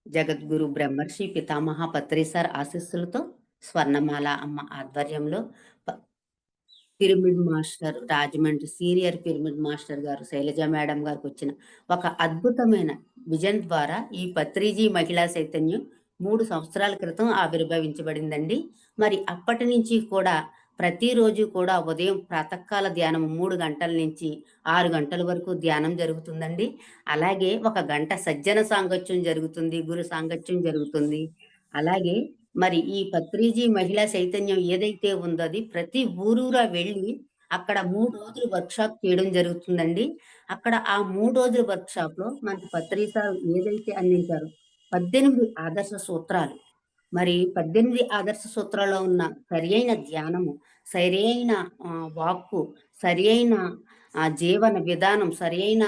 జగద్గురు బ్రహ్మర్షి పితామహ పత్రి సార్ ఆశీస్సులతో స్వర్ణమాల అమ్మ ఆధ్వర్యంలో ప- pyramid master Rajahmundry senior pyramid master గారు శైలజ మేడం గారికి వచ్చిన ఒక అద్భుతమైన విజన్ ద్వారా ఈ పత్రిజీ మహిళా చైతన్యం 3 సంవత్సరాల క్రితం ఆవిర్భవించబడిందండి. మరి అప్పటి నుంచి కూడా ప్రతిరోజు కూడా ఉదయం ప్రాతకాల ధ్యానం 3 గంటల నుంచి 6 గంటల వరకు ధ్యానం జరుగుతుందండి. అలాగే ఒక గంట సజ్జన సాంగత్యం జరుగుతుంది, గురు సాంగత్యం జరుగుతుంది. అలాగే మరి ఈ పత్రిజీ మహిళా చైతన్యం ఏదైతే ఉందో అది ప్రతి ఊరూరా వెళ్ళి అక్కడ 3 రోజులు వర్క్షాప్ చేయడం జరుగుతుందండి. అక్కడ ఆ 3 రోజుల వర్క్షాప్‌లో మనకి పత్రి సార్ ఏదైతే అందించారో 18 ఆదర్శ సూత్రాలు. మరి 18 ఆదర్శ సూత్రాల్లో ఉన్న సరియైన ధ్యానము, సరియైన వాక్కు, సరియైన జీవన విధానం, సరియైన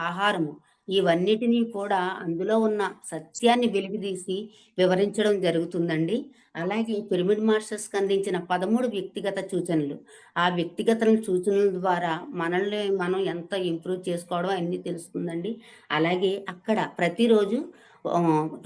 ఆహారము ఇవన్నిటిని కూడా అందులో ఉన్న సత్యాన్ని వెలికితీసి వివరించడం జరుగుతుందండి. అలాగే పిరమిడ్ మాస్టర్స్‌కి అందించిన 13 వ్యక్తిగత సూచనలు. ఆ సూచనల ద్వారా మనల్ని మనం ఎంత ఇంప్రూవ్ చేసుకోవడం అన్నీ తెలుస్తుందండి. అలాగే అక్కడ ప్రతిరోజు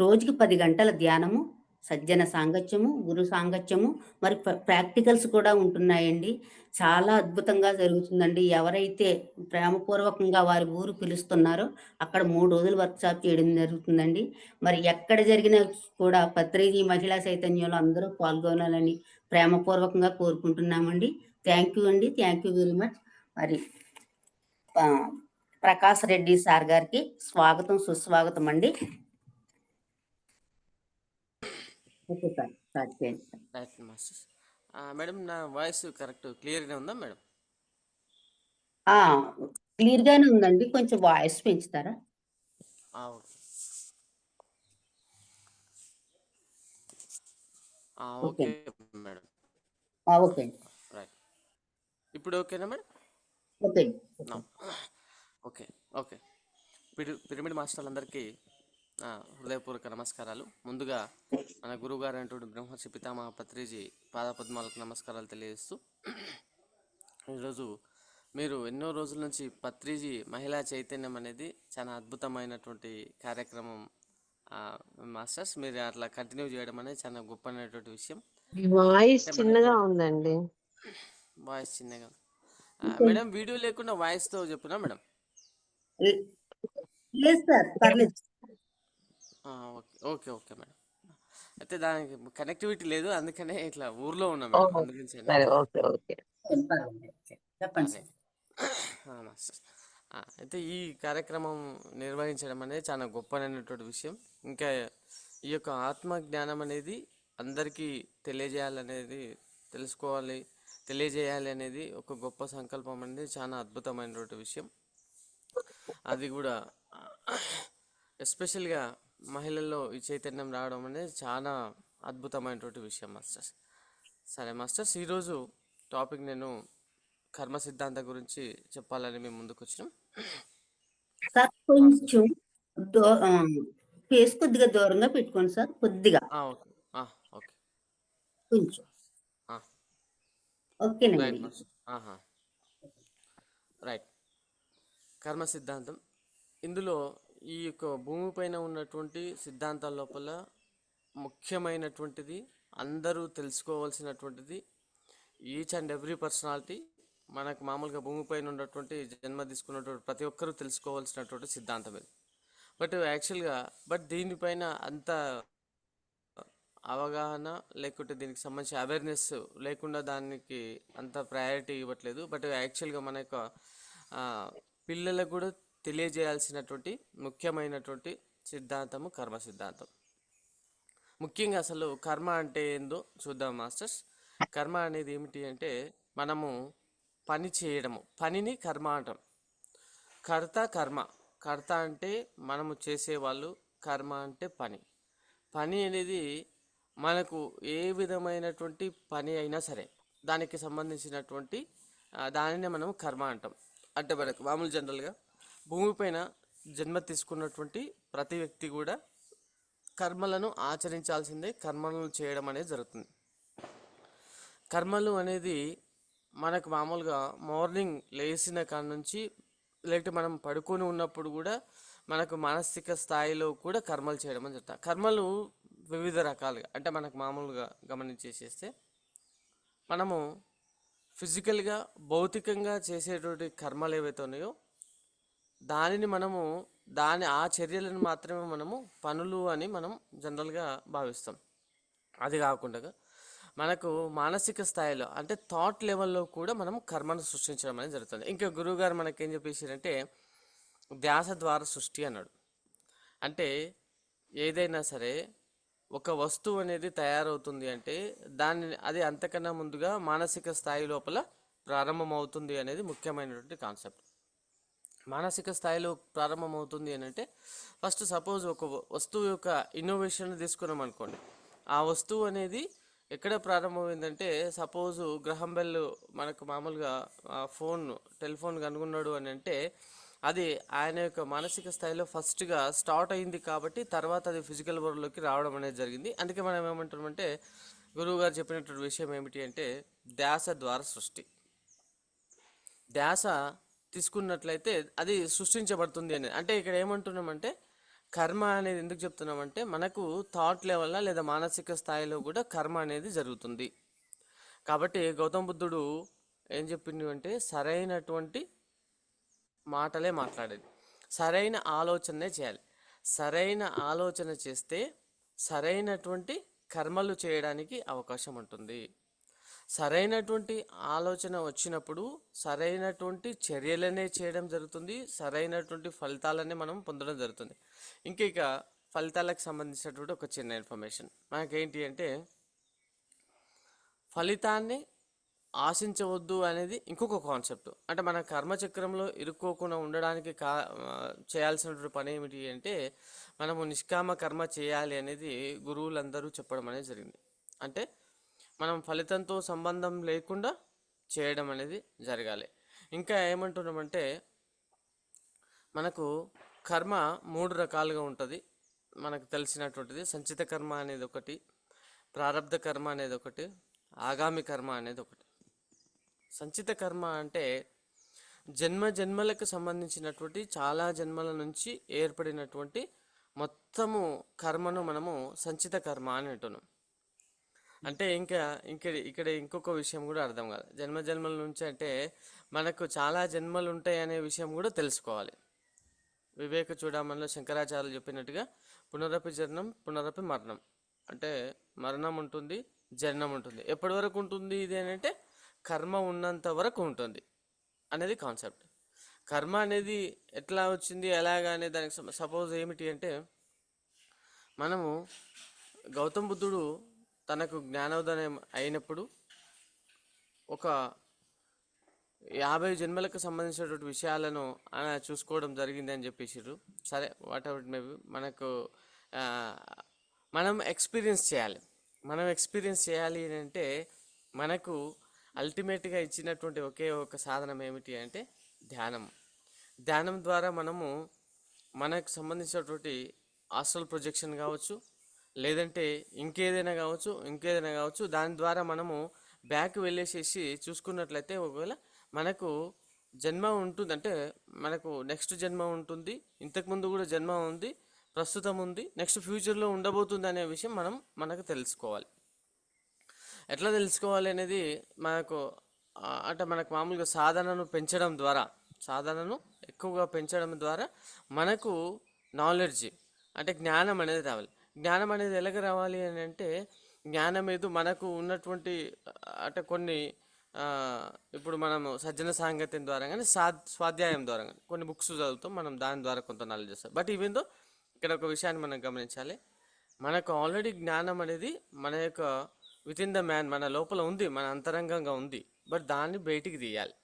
రోజుకి 10 గంటల ధ్యానము, సజ్జన సాంగత్యము, గురు సాంగత్యము, మరి ప్రాక్టికల్స్ కూడా ఉంటున్నాయండి. చాలా అద్భుతంగా జరుగుతుందండి. ఎవరైతే ప్రేమపూర్వకంగా వారి ఊరు పిలుస్తున్నారో అక్కడ 3 రోజులు వర్క్‌షాప్ చేయడం జరుగుతుందండి. మరి ఎక్కడ జరిగినా కూడా పత్రిజీ మహిళా చైతన్యంలో అందరూ పాల్గొనాలని ప్రేమపూర్వకంగా కోరుకుంటున్నామండి. థ్యాంక్ యూ అండి. Thank you very much. మరి ప్రకాష్ రెడ్డి సార్ గారికి స్వాగతం, సుస్వాగతం అండి. Okay sir. స్టార్ట్ చేయండి సార్. Right masters. మేడం నా వాయిస్ కరెక్ట్ క్లియర్గా ఉందా మేడం? ఆ! క్లియర్‌గానే ఉందండి. కొంచెం వాయిస్ పెంచుతారా? ఓకే. ఓకే ఓకే అండి. మేడం. ఓకే అండి. రైట్. ఇప్పుడు ఓకేనా మేడం? ఓకే అండి. నా ఓకే. ఓకే. ఓకే. పిరమిడ్ మాస్టర్లందరికీ హృదయపూర్వక నమస్కారాలు. ముందుగా మన గురువుగారు అయినటువంటి బ్రహ్మర్షి పితామహ పత్రిజీ పాదపద్మాలకు నమస్కారాలు తెలియజేస్తూ ఈరోజు మీరు ఎన్నో రోజుల నుంచి పత్రిజీ మహిళా చైతన్యం అనేది చాలా అద్భుతమైనటువంటి కార్యక్రమం. మాస్టర్స్ మీరు అట్లా కంటిన్యూ చేయడం అనేది చాలా గొప్ప అనేటువంటి విషయం. వాయిస్ అంటే మనకు చిన్నగా ఉందండి. వాయిస్ చిన్నగా. ఓకే అండి. మేడం వీడియో లేకుండా వాయిస్తో చెప్పునా మేడం? లే- లేదు సార్. పర్లేదు. Okay okay okay madam. అయితే దానికి కనెక్టివిటీ లేదు, అందుకనే ఇట్లా ఊర్లో ఉన్నా ఓ మేడం, అందుకని సరే, ఓకే ఓకే. పర్వాలేదు. చెప్పండి అదే సార్. మాస్టర్. అయితే ఈ కార్యక్రమం నిర్వహించడం అనేది చాలా గొప్పనైనటువంటి విషయం. ఇంకా ఈ యొక్క ఆత్మ జ్ఞానం అనేది అందరికీ తెలియజేయాలనేది, తెలుసుకోవాలి, తెలియజేయాలి అనేది ఒక గొప్ప సంకల్పం అనేది చాలా అద్భుతమైనటువంటి విషయం. అది కూడా ఎస్పెషల్గా మహిళల్లో ఈ చైతన్యం రావడం అనేది చాలా అద్భుతమైనటువంటి విషయం మాస్టర్స్. సరే మాస్టర్స్, ఈరోజు టాపిక్ నేను కర్మ సిద్ధాంతం గురించి చెప్పాలని మేము ముందుకు వచ్చినాం సార్ మాస్టర్స్. కొంచెం దో ఫేస్ కొద్దిగా దూరంగా పెట్టుకోండి సార్. కొద్దిగా. ఓకే. ఓకే. కొంచెం. ఓకేనండి. Right master. రైట్. కర్మ సిద్ధాంతం ఇందులో ఈ యొక్క భూమిపైన ఉన్నటువంటి సిద్ధాంతాల లోపల ముఖ్యమైనటువంటిది, అందరూ తెలుసుకోవాల్సినటువంటిది, ఈచ్ అండ్ ఎవ్రీ పర్సనాలిటీ మనకు మామూలుగా భూమిపైన ఉన్నటువంటి జన్మ తీసుకున్నటువంటి ప్రతి ఒక్కరూ తెలుసుకోవాల్సినటువంటి సిద్ధాంతం ఇది. బట్ దీనిపైన అంత అవగాహన లేకుంటే దీనికి సంబంధించిన అవేర్నెస్ లేకుండా దానికి అంత ప్రయారిటీ ఇవ్వట్లేదు. బట్ యాక్చువల్గా మన యొక్క పిల్లలకు కూడా తెలియజేయాల్సినటువంటి ముఖ్యమైనటువంటి సిద్ధాంతము కర్మ సిద్ధాంతం. ముఖ్యంగా అసలు కర్మ అంటే ఏందో చూద్దాం మాస్టర్స్. కర్మ అనేది ఏమిటి అంటే మనము పని చేయడము, పనిని కర్మ అంటాం. కర్మ. కర్త అంటే మనము చేసేవాళ్ళు, కర్మ అంటే పని. పని అనేది మనకు ఏ విధమైనటువంటి పని అయినా సరే దానికి సంబంధించినటువంటి దానినే మనం కర్మ అంటాం. అంటే మనకు మామూలు జనరల్గా భూమిపైన జన్మ తీసుకున్నటువంటి ప్రతి వ్యక్తి కూడా కర్మలను ఆచరించాల్సిందే, కర్మలను చేయడం అనేది జరుగుతుంది. కర్మలు అనేది మనకు మామూలుగా మార్నింగ్ లేచిన కాడ నుంచి లేకపోతే మనం పడుకొని ఉన్నప్పుడు కూడా మనకు మానసిక స్థాయిలో కూడా కర్మలు చేయడం అని చెప్తారు. కర్మలు వివిధ రకాలుగా, అంటే మనకు మామూలుగా గమనించేసేస్తే మనము ఫిజికల్గా భౌతికంగా చేసేటువంటి కర్మలు ఏవైతే ఉన్నాయో దానిని మనము ఆ చర్యలను మాత్రమే మనము పనులు అని మనం జనరల్గా భావిస్తాం. అది కాకుండా మనకు మానసిక స్థాయిలో అంటే థాట్ లెవెల్లో కూడా మనం కర్మను సృష్టించడం అనేది జరుగుతుంది. ఇంకా గురువుగారు మనకేం చెప్పేసారంటే ధ్యాస ద్వారా సృష్టి అన్నాడు. అంటే ఏదైనా సరే ఒక వస్తువు అనేది తయారవుతుంది అంటే అది అంతకన్నా ముందుగా మానసిక స్థాయి లోపల ప్రారంభమవుతుంది అనేది ముఖ్యమైనటువంటి కాన్సెప్ట్. మానసిక స్థాయిలో ప్రారంభమవుతుంది అని అంటే ఫస్ట్ సపోజ్ ఒక వస్తువు యొక్క ఇన్నోవేషన్ తీసుకున్నాం అనుకోండి. ఆ వస్తువు అనేది ఎక్కడ ప్రారంభమైందంటే సపోజ్ గ్రహం బెల్ మనకు మామూలుగా టెలిఫోన్ కనుగొన్నాడు అని అంటే అది ఆయన యొక్క మానసిక స్థాయిలో ఫస్ట్గా స్టార్ట్ అయింది కాబట్టి తర్వాత అది ఫిజికల్ వరల్డ్లోకి రావడం అనేది జరిగింది. అందుకే మనం ఏమంటామంటే గురువు గారు చెప్పినటువంటి విషయం ఏమిటి అంటే ధ్యాస ద్వారా సృష్టి. ధ్యాస తీసుకున్నట్లయితే అది సృష్టించబడుతుంది అనేది. అంటే ఇక్కడ ఏమంటున్నామంటే కర్మ అనేది ఎందుకు చెప్తున్నామంటే మనకు థాట్ లెవెల్లో లేదా మానసిక స్థాయిలో కూడా కర్మ అనేది జరుగుతుంది. కాబట్టి గౌతమ బుద్ధుడు ఏం చెప్పిండు అంటే సరైనటువంటి మాటలే మాట్లాడేది, సరైన ఆలోచనే చేయాలి. సరైన ఆలోచన చేస్తే సరైనటువంటి కర్మలు చేయడానికి అవకాశం ఉంటుంది. సరైనటువంటి ఆలోచన వచ్చినప్పుడు సరైనటువంటి చర్యలనే చేయడం జరుగుతుంది, సరైనటువంటి ఫలితాలనే మనం పొందడం జరుగుతుంది. ఇక ఫలితాలకు సంబంధించినటువంటి ఒక చిన్న ఇన్ఫర్మేషన్ మనకేంటి అంటే ఫలితాన్ని ఆశించవద్దు అనేది ఇంకొక కాన్సెప్ట్. అంటే మన కర్మచక్రంలో ఇరుక్కోకుండా ఉండడానికి చేయాల్సినటువంటి పని ఏమిటి అంటే మనము నిష్కామ కర్మ చేయాలి అనేది గురువులందరూ చెప్పడం అనేది జరిగింది. అంటే మనం ఫలితంతో సంబంధం లేకుండా చేయడం అనేది జరగాలి. ఇంకా ఏమంటున్నామంటే మనకు కర్మ 3 రకాలుగా ఉంటుంది. మనకు తెలిసినటువంటిది సంచిత కర్మ అనేది ఒకటి, ప్రారబ్ధ కర్మ అనేది ఒకటి, ఆగామి కర్మ అనేది ఒకటి. సంచిత కర్మ అంటే జన్మలకు సంబంధించినటువంటి చాలా జన్మల నుంచి ఏర్పడినటువంటి మొత్తము కర్మను మనము సంచిత కర్మ అని అంటున్నాం. అంటే ఇక్కడ ఇంకొక విషయం కూడా అర్థం కాదు. జన్మల నుంచి అంటే మనకు చాలా జన్మలు ఉంటాయి అనే విషయం కూడా తెలుసుకోవాలి. వివేక చూడమనిలో శంకరాచార్యులు చెప్పినట్టుగా పునరపి జననం పునరపి మరణం, అంటే మరణం ఉంటుంది, జననం ఉంటుంది. ఎప్పటి వరకు ఉంటుంది ఇది అని అంటే కర్మ ఉన్నంత వరకు ఉంటుంది అనేది కాన్సెప్ట్. కర్మ అనేది ఎట్లా వచ్చింది ఎలాగా అనే దానికి సపోజ్ ఏమిటి అంటే మనము గౌతమ బుద్ధుడు తనకు జ్ఞానోదయం అయినప్పుడు ఒక 50 జన్మలకు సంబంధించినటువంటి విషయాలను చూసుకోవడం జరిగింది అని చెప్పేసారు. సరే, వాట్ ఎవర్ ఇట్ మేబీ మనకు మనం ఎక్స్పీరియన్స్ చేయాలి అని అంటే మనకు అల్టిమేట్గా ఇచ్చినటువంటి ఒకే ఒక సాధనం ఏమిటి అంటే ధ్యానం ద్వారా మనము మనకు సంబంధించినటువంటి ఆస్ట్రల్ ప్రొజెక్షన్ కావచ్చు, లేదంటే ఇంకేదైనా కావచ్చు దాని ద్వారా మనము బ్యాక్ వెళ్ళేసేసి చూసుకున్నట్లయితే ఒకవేళ మనకు జన్మ ఉంటుంది అంటే మనకు నెక్స్ట్ జన్మ ఉంటుంది, ఇంతకుముందు కూడా జన్మ ఉంది, ప్రస్తుతం ఉంది, నెక్స్ట్ ఫ్యూచర్లో ఉండబోతుంది అనే విషయం మనకు తెలుసుకోవాలి. ఎట్లా తెలుసుకోవాలి అనేది అంటే మనకు మామూలుగా సాధనను ఎక్కువగా పెంచడం ద్వారా మనకు నాలెడ్జ్ అంటే జ్ఞానం అనేది రావాలి. జ్ఞానం అనేది ఎలాగ రావాలి అని అంటే జ్ఞానం ఏదో మనకు ఉన్నటువంటి అంటే కొన్ని ఇప్పుడు మనము సజ్జన సాంగత్యం ద్వారా కానీ స్వాధ్యాయం ద్వారా కానీ కొన్ని బుక్స్ చదువుతాం, మనం దాని ద్వారా కొంత నాలెడ్జ్ వస్తాం. బట్ ఈవెందో ఇక్కడ ఒక విషయాన్ని మనం గమనించాలి, మనకు ఆల్రెడీ జ్ఞానం అనేది మన యొక్క విత్ ఇన్ ద మ్యాన్, మన లోపల ఉంది, మన అంతరంగంగా ఉంది. బట్ దాన్ని బయటికి తీయాలి.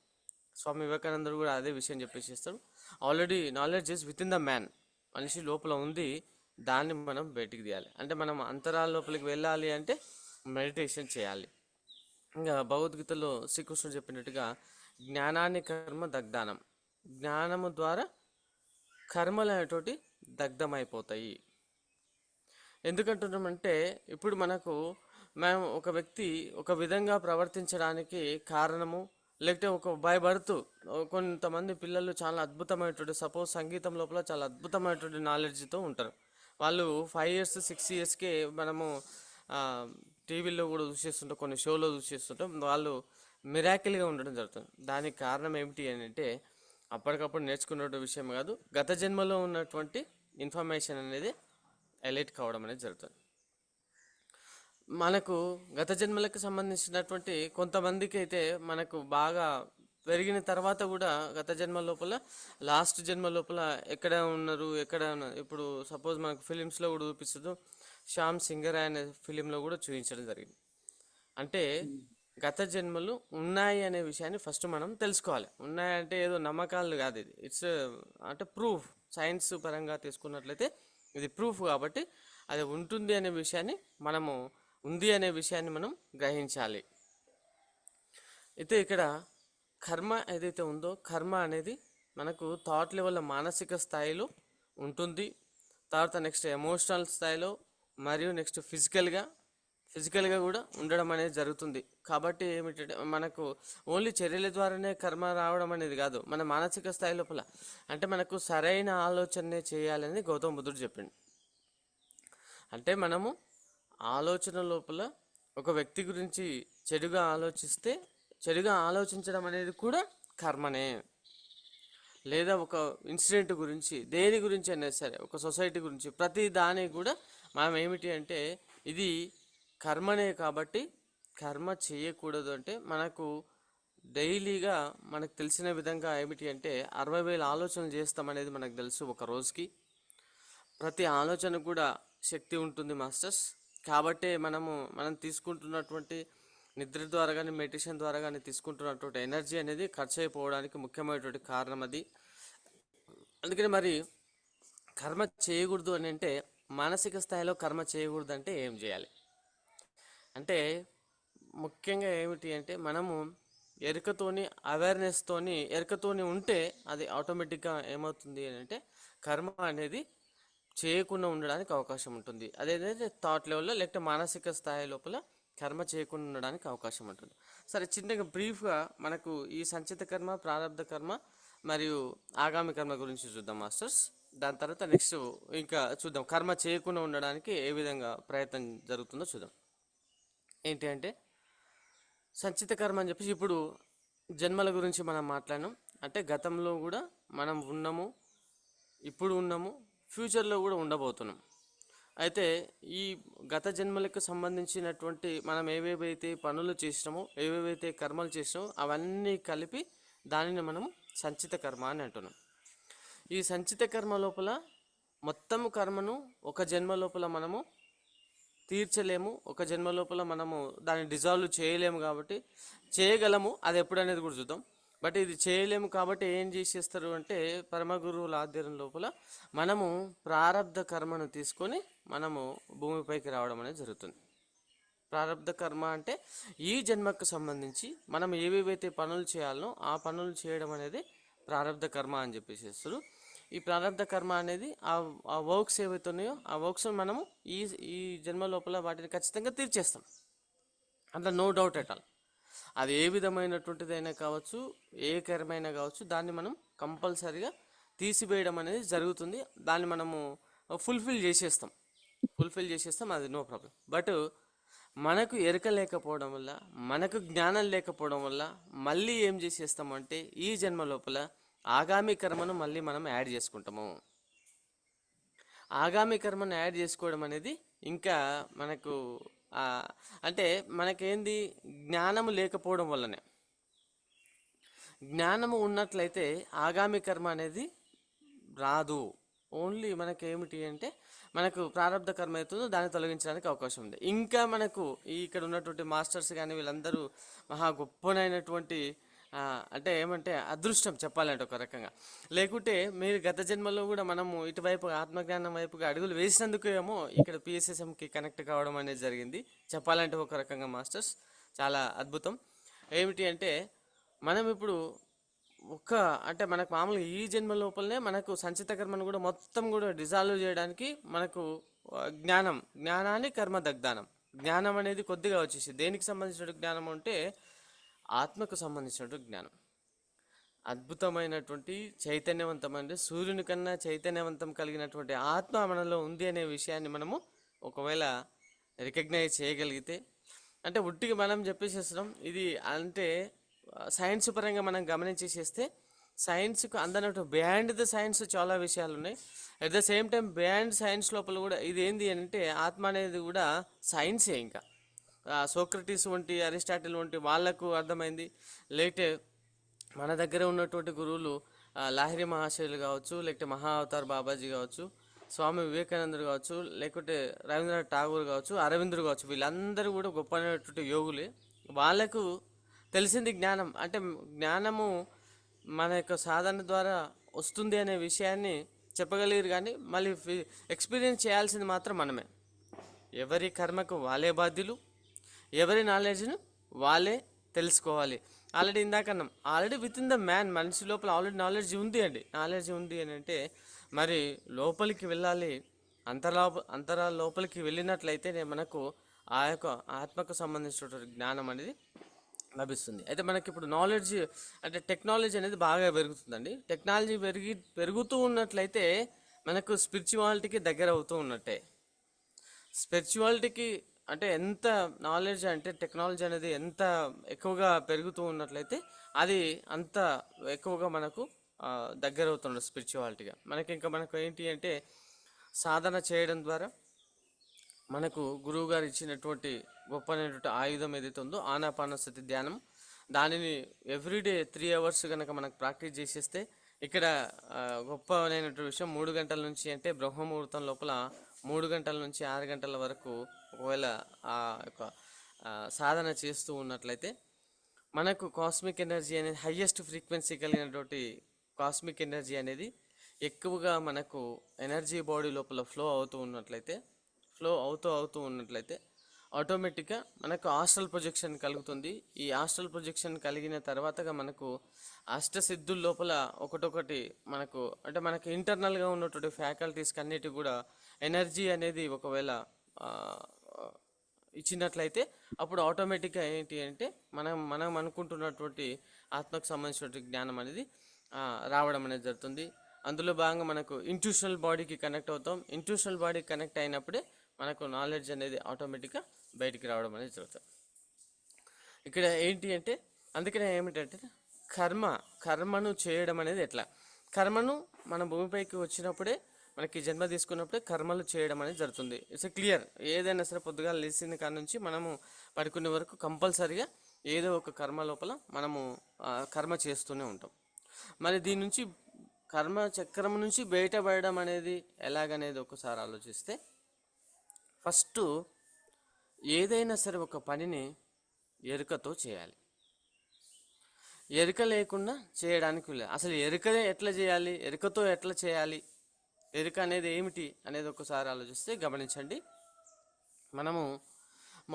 స్వామి వివేకానందుడు కూడా అదే విషయం చెప్పేసేస్తాడు, already knowledge is within the man, మనిషి లోపల ఉంది, దాన్ని మనం బయటికి తీయాలి. అంటే మనం అంతరాల లోపలికి వెళ్ళాలి అంటే మెడిటేషన్ చేయాలి. ఇంకా భగవద్గీతలో శ్రీకృష్ణుడు చెప్పినట్టుగా జ్ఞానాన్ని కర్మ దగ్ధానం, జ్ఞానము ద్వారా కర్మలు అనేటువంటి దగ్ధమైపోతాయి. ఎందుకంటున్నామంటే ఇప్పుడు మనం ఒక వ్యక్తి ఒక విధంగా ప్రవర్తించడానికి కారణము లేకపోతే ఒక భయపడుతూ కొంతమంది పిల్లలు చాలా అద్భుతమైనటువంటి సపోజ్ సంగీతం లోపల చాలా అద్భుతమైనటువంటి నాలెడ్జ్తో ఉంటారు. వాళ్ళు 5 years 6 yearsకే మనము టీవీలో కూడా చూసేస్తుంటాం, కొన్ని షోలో చూసేస్తుంటాం, వాళ్ళు మిరాకిల్గా ఉండడం జరుగుతుంది. దానికి కారణం ఏమిటి అని అంటే అప్పటికప్పుడు నేర్చుకున్న విషయం కాదు, గత జన్మలో ఉన్నటువంటి ఇన్ఫర్మేషన్ అనేది ఎలైట్ కావడం అనేది జరుగుతుంది. మనకు గత జన్మలకు సంబంధించినటువంటి కొంతమందికి అయితే మనకు బాగా పెరిగిన తర్వాత కూడా గత జన్మ లోపల లాస్ట్ జన్మ లోపల ఎక్కడ ఉన్నారు ఇప్పుడు సపోజ్ మనకు ఫిలిమ్స్లో కూడా చూపిస్తుంది, శ్యామ్ సింగర్ అనే ఫిలింలో కూడా చూపించడం జరిగింది. అంటే గత జన్మలు ఉన్నాయి అనే విషయాన్ని ఫస్ట్ మనం తెలుసుకోవాలి. ఉన్నాయంటే ఏదో నమ్మకాలు కాదు, ఇది ఇట్స్ అంటే ప్రూఫ్. సైన్స్ పరంగా తీసుకున్నట్లయితే ఇది ప్రూఫ్, కాబట్టి అది ఉంటుంది అనే విషయాన్ని మనము ఉంది అనే విషయాన్ని మనం గ్రహించాలి. అయితే ఇక్కడ కర్మ ఏదైతే ఉందో, కర్మ అనేది మనకు థాట్ లెవెల్లో మానసిక స్థాయిలో ఉంటుంది, తర్వాత నెక్స్ట్ ఎమోషనల్ స్థాయిలో, మరియు నెక్స్ట్ ఫిజికల్గా కూడా ఉండడం అనేది జరుగుతుంది. కాబట్టి ఏమిటంటే మనకు ఓన్లీ చర్యల ద్వారానే కర్మ రావడం అనేది కాదు, మన మానసిక స్థాయి లోపల అంటే మనకు సరైన ఆలోచనే చేయాలని గౌతమ బుద్ధుడు చెప్పిండు. అంటే మనము ఆలోచన లోపల ఒక వ్యక్తి గురించి చెడుగా ఆలోచిస్తే, చెడుగా ఆలోచించడం అనేది కూడా కర్మనే. లేదా ఒక ఇన్సిడెంట్ గురించి, దేని గురించి అయినా సరే, ఒక సొసైటీ గురించి, ప్రతి దానికి కూడా మనం ఏమిటి అంటే ఇది కర్మనే. కాబట్టి కర్మ చేయకూడదు. అంటే మనకు డైలీగా మనకు తెలిసిన విధంగా ఏమిటి అంటే 60,000 ఆలోచనలు చేస్తామనేది మనకు తెలుసు ఒక రోజుకి. ప్రతి ఆలోచనకు కూడా శక్తి ఉంటుంది మాస్టర్స్. కాబట్టి మనం తీసుకుంటున్నటువంటి నిద్ర ద్వారా కానీ, మెడిటేషన్ ద్వారా కానీ తీసుకుంటున్నటువంటి ఎనర్జీ అనేది ఖర్చు అయిపోవడానికి ముఖ్యమైనటువంటి కారణం అది. అందుకని మరి కర్మ చేయకూడదు అని అంటే, మానసిక స్థాయిలో కర్మ చేయకూడదు అంటే ఏం చేయాలి అంటే, ముఖ్యంగా ఏమిటి అంటే మనము ఎరుకతోని, అవేర్నెస్తోని, ఎరుకతోని ఉంటే అది ఆటోమేటిక్గా ఏమవుతుంది అని అంటే కర్మ అనేది చేయకుండా ఉండడానికి అవకాశం ఉంటుంది. అదేదైతే థాట్ లెవెల్లో లేకపోతే మానసిక స్థాయి లోపల కర్మ చేయకుండా ఉండడానికి అవకాశం ఉంటుంది. సరే, చిన్నగా బ్రీఫ్గా మనకు ఈ సంచిత కర్మ, ప్రారంధ కర్మ మరియు ఆగామి కర్మ గురించి చూద్దాం మాస్టర్స్. దాని తర్వాత నెక్స్ట్ ఇంకా చూద్దాం కర్మ చేయకుండా ఉండడానికి ఏ విధంగా ప్రయత్నం జరుగుతుందో చూద్దాం. ఏంటి అంటే సంచిత కర్మ అని చెప్పేసి ఇప్పుడు జన్మల గురించి మనం మాట్లాడినాం. అంటే గతంలో కూడా మనం ఉన్నాము, ఇప్పుడు ఉన్నాము, ఫ్యూచర్లో కూడా ఉండబోతున్నాం. అయితే ఈ గత జన్మలకు సంబంధించినటువంటి మనం ఏవేవైతే పనులు చేసినామో, ఏవేవైతే కర్మలు చేసినామో అవన్నీ కలిపి దానిని మనము సంచిత కర్మ అని అంటున్నాం. ఈ సంచిత కర్మ లోపల మొత్తం కర్మను ఒక జన్మ లోపల మనము తీర్చలేము, ఒక జన్మ లోపల మనము దాన్ని డిజాల్వ్ చేయలేము. కాబట్టి చేయగలము, అది ఎప్పుడనేది కూడా చూద్దాం. బట్ ఇది చేయలేము కాబట్టి ఏం చేసేస్తారు అంటే పరమ గురువుల ఆధ్వర్యం లోపల మనము ప్రారబ్ధ కర్మను తీసుకొని మనము భూమిపైకి రావడం అనేది జరుగుతుంది. ప్రారబ్ధ కర్మ అంటే ఈ జన్మకు సంబంధించి మనం ఏవేవైతే పనులు చేయాలనో ఆ పనులు చేయడం అనేది ప్రారబ్ధ కర్మ అని చెప్పేసేస్తారు. ఈ ప్రారబ్ధ కర్మ అనేది ఆ వర్క్స్ ఏవైతే ఉన్నాయో ఆ వర్క్స్ మనము ఈ జన్మ లోపల వాటిని ఖచ్చితంగా తీర్చేస్తాం, అందులో నో డౌట్ ఎట్ ఆల్. అది ఏ విధమైనటువంటిదైనా కావచ్చు, ఏ కర్మైనా కావచ్చు, దాన్ని మనం కంపల్సరీగా తీసివేయడం అనేది జరుగుతుంది. దాన్ని మనము ఫుల్ఫిల్ చేసేస్తాం, అది నో ప్రాబ్లం. బట్ మనకు ఎరుక లేకపోవడం వల్ల, మనకు జ్ఞానం లేకపోవడం వల్ల మళ్ళీ ఏం చేసేస్తామంటే ఈ జన్మ లోపల ఆగామి కర్మను మళ్ళీ మనం యాడ్ చేసుకుంటాము. ఆగామి కర్మను యాడ్ చేసుకోవడం అనేది ఇంకా మనకు అంటే మనకేంది, జ్ఞానము లేకపోవడం వల్లనే. జ్ఞానము ఉన్నట్లయితే ఆగామి కర్మ అనేది రాదు. ఓన్లీ మనకేమిటి అంటే మనకు ప్రారబ్ధ కర్మ అవుతుందో దాన్ని తొలగించడానికి అవకాశం ఉంది. ఇంకా మనకు ఇక్కడ ఉన్నటువంటి మాస్టర్స్ కానీ వీళ్ళందరూ మహా గొప్పనైనటువంటి అంటే ఏమంటే అదృష్టం చెప్పాలంటే ఒక రకంగా. లేకుంటే మీరు గత జన్మలో కూడా మనము ఇటువైపు ఆత్మజ్ఞానం వైపుగా అడుగులు వేసినందుకు ఏమో ఇక్కడ పిఎస్ఎస్ఎంకి కనెక్ట్ కావడం అనేది జరిగింది. చెప్పాలంటే ఒక రకంగా మాస్టర్స్ చాలా అద్భుతం. ఏమిటి అంటే మనం ఇప్పుడు అంటే మనకు మామూలుగా ఈ జన్మ లోపలనే మనకు సంచిత కర్మను కూడా మొత్తం కూడా డిజాల్వ్ చేయడానికి మనకు జ్ఞానాన్ని కర్మ దగ్ధానం, జ్ఞానం అనేది కొద్దిగా వచ్చేసి దేనికి సంబంధించిన జ్ఞానం అంటే ఆత్మకు సంబంధించినటువంటి జ్ఞానం. అద్భుతమైనటువంటి చైతన్యవంతమైన సూర్యుని కన్నా చైతన్యవంతం కలిగినటువంటి ఆత్మ మనలో ఉంది అనే విషయాన్ని మనము ఒకవేళ రికగ్నైజ్ చేయగలిగితే, అంటే ఉట్టిగా మనం చెప్పేసేస్తున్నాం ఇది అంటే సైన్స్ పరంగా మనం గమనించేసేస్తే సైన్స్కు అందనట్టు బియాండ్ ద సైన్స్ చాలా విషయాలు ఉన్నాయి. At the same time beyond science లోపల కూడా ఇది ఏంది అంటే ఆత్మ అనేది కూడా సైన్సే. ఇంకా సోక్రటీస్ వంటి అరిస్టాటిల్ వంటి వాళ్ళకు అర్థమైంది. లేకపోతే మన దగ్గర ఉన్నటువంటి గురువులు లాహిరి మహాశయులు కావచ్చు, లేకపోతే మహా అవతార్ బాబాజీ కావచ్చు, స్వామి వివేకానందుడు కావచ్చు, లేకుంటే రవీంద్రనాథ్ ఠాగూర్ కావచ్చు, అరవిందుడు కావచ్చు, వీళ్ళందరూ కూడా గొప్పనటువంటి యోగులే. వాళ్ళకు తెలిసింది జ్ఞానం. అంటే జ్ఞానము మన యొక్క సాధన ద్వారా వస్తుంది అనే విషయాన్ని చెప్పగలిగారు, కానీ మళ్ళీ ఎక్స్పీరియన్స్ చేయాల్సింది మాత్రం మనమే. ఎవరి కర్మకు వాళ్ళే బాధ్యులు, ఎవరి నాలెడ్జ్ను వాళ్ళే తెలుసుకోవాలి. ఆల్రెడీ ఇందాకన్నాం, already within the man, మనిషి లోపల ఆల్రెడీ నాలెడ్జ్ ఉంది అని అంటే మరి లోపలికి వెళ్ళాలి. అంతరా లోపలికి వెళ్ళినట్లయితే మనకు ఆ యొక్క ఆత్మకు సంబంధించినటువంటి జ్ఞానం అనేది లభిస్తుంది. అయితే మనకి ఇప్పుడు నాలెడ్జ్ అంటే టెక్నాలజీ అనేది బాగా పెరుగుతుందండి. టెక్నాలజీ పెరుగుతూ ఉన్నట్లయితే మనకు స్పిరిచువాలిటీకి దగ్గర అవుతూ ఉన్నట్టే. స్పిరిచువాలిటీకి అంటే ఎంత నాలెడ్జ్ అంటే టెక్నాలజీ అనేది ఎంత ఎక్కువగా పెరుగుతూ ఉన్నట్లయితే అది అంత ఎక్కువగా మనకు దగ్గర అవుతుంది స్పిరిచువాలిటీగా. మనకు ఏంటి అంటే సాధన చేయడం ద్వారా మనకు గురువు గారు ఇచ్చినటువంటి గొప్పనటువంటి ఆయుధం ఏదైతే ఉందో ఆనాపానసతి ధ్యానం, దానిని ఎవ్రీడే 3 hours కనుక మనకు ప్రాక్టీస్ చేసేస్తే ఇక్కడ గొప్పనైనటువంటి విషయం 3 గంటల నుంచి అంటే బ్రహ్మముహూర్తం లోపల 3 గంటల నుంచి 6 గంటల వరకు ఒకవేళ ఆ యొక్క సాధన చేస్తూ ఉన్నట్లయితే మనకు కాస్మిక్ ఎనర్జీ అనేది హయ్యెస్ట్ ఫ్రీక్వెన్సీ కలిగినటువంటి కాస్మిక్ ఎనర్జీ అనేది ఎక్కువగా మనకు ఎనర్జీ బాడీ లోపల ఫ్లో అవుతూ ఉన్నట్లయితే ఆటోమేటిక్గా మనకు ఆస్ట్రల్ ప్రొజెక్షన్ కలుగుతుంది. ఈ ఆస్ట్రల్ ప్రొజెక్షన్ కలిగిన తర్వాతగా మనకు అష్టసిద్ధుల లోపల ఒకటొకటి మనకు ఇంటర్నల్గా ఉన్నటువంటి ఫ్యాకల్టీస్కి అన్నిటి కూడా ఎనర్జీ అనేది ఒకవేళ ఇచ్చినట్లయితే అప్పుడు ఆటోమేటిక్గా ఏంటి అంటే మనం అనుకుంటున్నటువంటి ఆత్మకు సంబంధించినటువంటి జ్ఞానం అనేది రావడం అనేది జరుగుతుంది. అందులో భాగంగా మనకు ఇంట్యూషనల్ బాడీకి కనెక్ట్ అవుతాం. ఇంట్యూషనల్ బాడీకి కనెక్ట్ అయినప్పుడే మనకు నాలెడ్జ్ అనేది ఆటోమేటిక్గా బయటికి రావడం అనేది జరుగుతుంది. ఇక్కడ ఏంటి అంటే అందుకనే ఏమిటంటే కర్మను చేయడం అనేది ఎట్లా, కర్మను మన భూమిపైకి వచ్చినప్పుడే మనకి జన్మ తీసుకున్నప్పుడే కర్మలు చేయడం అనేది జరుగుతుంది. It's clear. ఏదైనా సరే పొద్దుగా లేచిన కాడ నుంచి మనము పడుకునే వరకు కంపల్సరీగా ఏదో ఒక కర్మ లోపల మనము కర్మ చేస్తూనే ఉంటాం. మరి దీని నుంచి కర్మ చక్రం నుంచి బయటపడడం అనేది ఎలాగనేది ఒకసారి ఆలోచిస్తే, ఫస్ట్ ఏదైనా సరే ఒక పనిని ఎరుకతో చేయాలి. ఎరుక లేకుండా చేయడానికి లేదు. అసలు ఎరుకనే ఎట్లా చేయాలి, ఎరుకతో ఎట్లా చేయాలి, ఎరుక అనేది ఏమిటి అనేది ఒకసారి ఆలోచిస్తే గమనించండి. మనము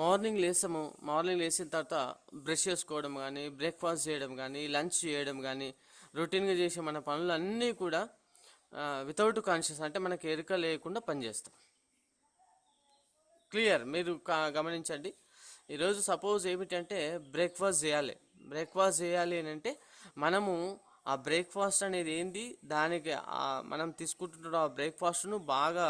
మార్నింగ్ లేచిన తర్వాత బ్రష్ చేసుకోవడం కానీ, బ్రేక్ఫాస్ట్ చేయడం కానీ, లంచ్ చేయడం కానీ, రొటీన్గా చేసే మన పనులు అన్నీ కూడా వితౌట్ కాన్షియస్ అంటే మనకి ఎరుక లేకుండా పనిచేస్తాం. క్లియర్. మీరు గమనించండి. ఈరోజు సపోజ్ ఏమిటంటే బ్రేక్ఫాస్ట్ చేయాలి అని అంటే మనము ఆ బ్రేక్ఫాస్ట్ అనేది ఏంది, దానికి మనం తీసుకుంటున్న ఆ బ్రేక్ఫాస్ట్ను బాగా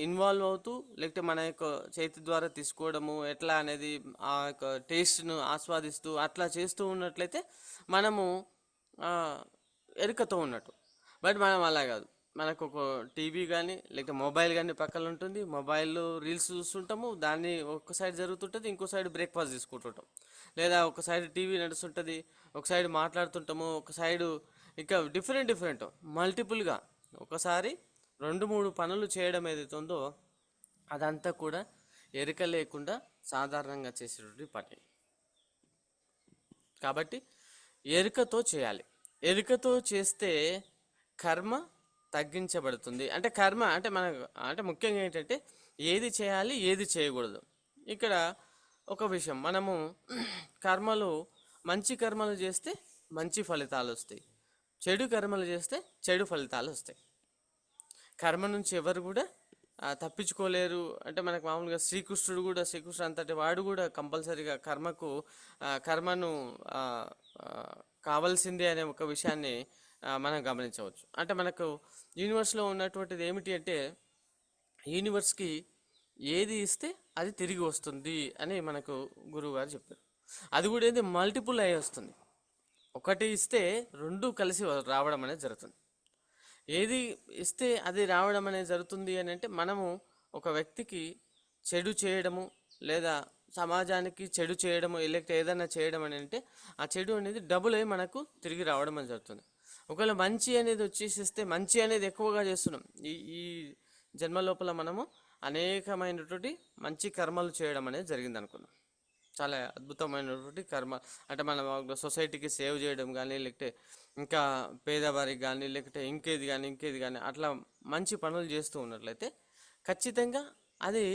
ఇన్వాల్వ్ అవుతూ, లేకపోతే మన యొక్క చేతి ద్వారా తీసుకోవడము ఎట్లా అనేది ఆ యొక్క టేస్ట్ను ఆస్వాదిస్తూ అట్లా చేస్తూ ఉన్నట్లయితే మనము ఎరుకతో ఉన్నట్టు. బట్ మనం అలా కాదు. మనకు ఒక టీవీ కానీ లేకపోతే మొబైల్ కానీ పక్కన ఉంటుంది. మొబైల్లో రీల్స్ చూస్తుంటాము, దాన్ని ఒక సైడ్ జరుగుతుంటుంది, ఇంకో సైడ్ బ్రేక్ఫాస్ట్ తీసుకుంటుంటాం. లేదా ఒక సైడ్ టీవీ నడుస్తుంటుంది, ఒక సైడ్ మాట్లాడుతుంటాము, ఒక సైడు ఇంకా డిఫరెంట్ మల్టిపుల్గా ఒకసారి 2-3 పనులు చేయడం ఏదైతే ఉందో అదంతా కూడా ఎరుక లేకుండా సాధారణంగా చేసేటువంటి పని. కాబట్టి ఎరుకతో చేయాలి. ఎరుకతో చేస్తే కర్మ తగ్గించబడుతుంది. అంటే కర్మ అంటే ముఖ్యంగా ఏంటంటే ఏది చేయాలి, ఏది చేయకూడదు. ఇక్కడ ఒక విషయం, మనము మంచి కర్మలు చేస్తే మంచి ఫలితాలు వస్తాయి, చెడు కర్మలు చేస్తే చెడు ఫలితాలు వస్తాయి. కర్మ నుంచి ఎవరు కూడా తప్పించుకోలేరు. అంటే మనకు మామూలుగా శ్రీకృష్ణుడు అంతటి వాడు కూడా కంపల్సరీగా కర్మను ఆ, ఆ, కావాల్సిందే అనే ఒక విషయాన్ని మనం గమనించవచ్చు. అంటే మనకు యూనివర్స్లో ఉన్నటువంటిది ఏమిటి అంటే, యూనివర్స్కి ఏది ఇస్తే అది తిరిగి వస్తుంది అని మనకు గురువు గారు చెప్పారు. అది కూడా ఏంది, మల్టిపుల్ అయి వస్తుంది. ఒకటి ఇస్తే రెండు కలిసి రావడం అనేది జరుగుతుంది. ఏది ఇస్తే అది రావడం అనేది జరుగుతుంది అని అంటే, మనము ఒక వ్యక్తికి చెడు చేయడము లేదా సమాజానికి చెడు చేయడము లేకపోతే ఏదైనా చేయడం అని అంటే, ఆ చెడు అనేది డబుల్ అయి మనకు తిరిగి రావడం అని జరుగుతుంది. ఒకవేళ మంచి అనేది వచ్చేసిస్తే, మంచి అనేది ఎక్కువగా చేస్తున్నాం ఈ ఈ జన్మ లోపల, మనము అనేకమైనటువంటి మంచి కర్మలు చేయడం అనేది జరిగింది అనుకున్నాం. చాలా అద్భుతమైనటువంటి కర్మ. అంటే మన సొసైటీకి సేవ్ చేయడం కానీ, లేకపోతే ఇంకా పేదవారికి కానీ, లేకపోతే ఇంకేది కానీ అట్లా మంచి పనులు చేస్తూ ఉన్నట్లయితే ఖచ్చితంగా అది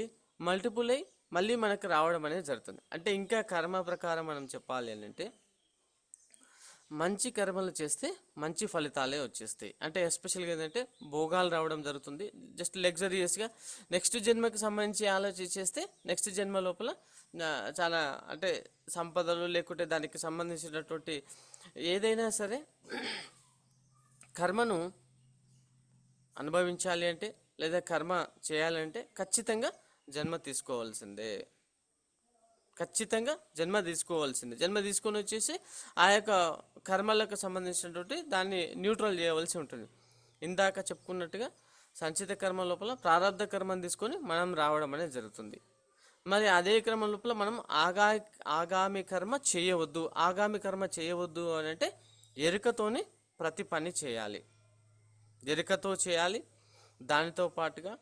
మల్టిపుల్ అయి మళ్ళీ మనకు రావడం అనేది జరుగుతుంది. అంటే ఇంకా కర్మ ప్రకారం మనం చెప్పాలి అని అంటే, మంచి కర్మలు చేస్తే మంచి ఫలితాలే వచ్చేస్తాయి. అంటే ఎస్పెషల్గా ఏంటంటే భోగాలు రావడం జరుగుతుంది. జస్ట్ లగ్జరియస్గా నెక్స్ట్ జన్మకి సంబంధించి ఆలోచించేస్తే నెక్స్ట్ జన్మ లోపల చాలా అంటే సంపదలు లేకుంటే దానికి సంబంధించినటువంటి ఏదైనా సరే కర్మను అనుభవించాలి అంటే లేదా కర్మ చేయాలంటే ఖచ్చితంగా జన్మ తీసుకోవాల్సిందే. జన్మ తీసుకొని వచ్చేసి ఆ యొక్క కర్మలకు సంబంధించినటువంటి దాన్ని న్యూట్రల్ చేయవలసి ఉంటుంది. ఇందాక చెప్పుకున్నట్టుగా సంచిత కర్మ లోపల ప్రారంధ కర్మను తీసుకొని మనం రావడం అనేది జరుగుతుంది. మరి అదే క్రమం లోపల మనం ఆగామి కర్మ చేయవద్దు అని అంటే, ఎరుకతోని ప్రతి పని చేయాలి. ఎరుకతో చేయాలి. దానితో పాటుగా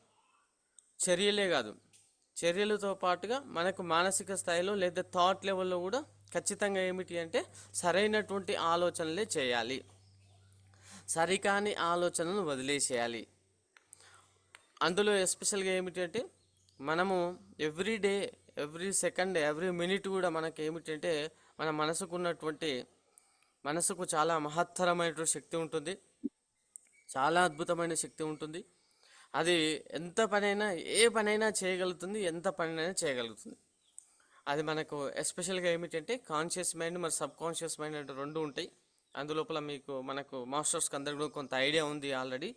చర్యలతో పాటుగా మనకు మానసిక స్థాయిలో లేదా థాట్ లెవెల్లో కూడా ఖచ్చితంగా ఏమిటి అంటే సరైనటువంటి ఆలోచనలే చేయాలి. సరికాని ఆలోచనలను వదిలేసేయాలి. అందులో ఎస్పెషల్గా ఏమిటి అంటే, మనము every day, every second, every minute కూడా మనకి ఏమిటంటే మన మనసుకు చాలా మహత్తరమైనటువంటి శక్తి ఉంటుంది. చాలా అద్భుతమైన శక్తి ఉంటుంది. అది ఏ పనైనా చేయగలుగుతుంది. అది మనకు ఎస్పెషల్గా ఏమిటంటే కాన్షియస్ మైండ్ మరి సబ్ కాన్షియస్ మైండ్ అంటే రెండు ఉంటాయి. అందులోపల మనకు మాస్టర్స్కి అందరికీ కూడా కొంత ఐడియా ఉంది ఆల్రెడీ.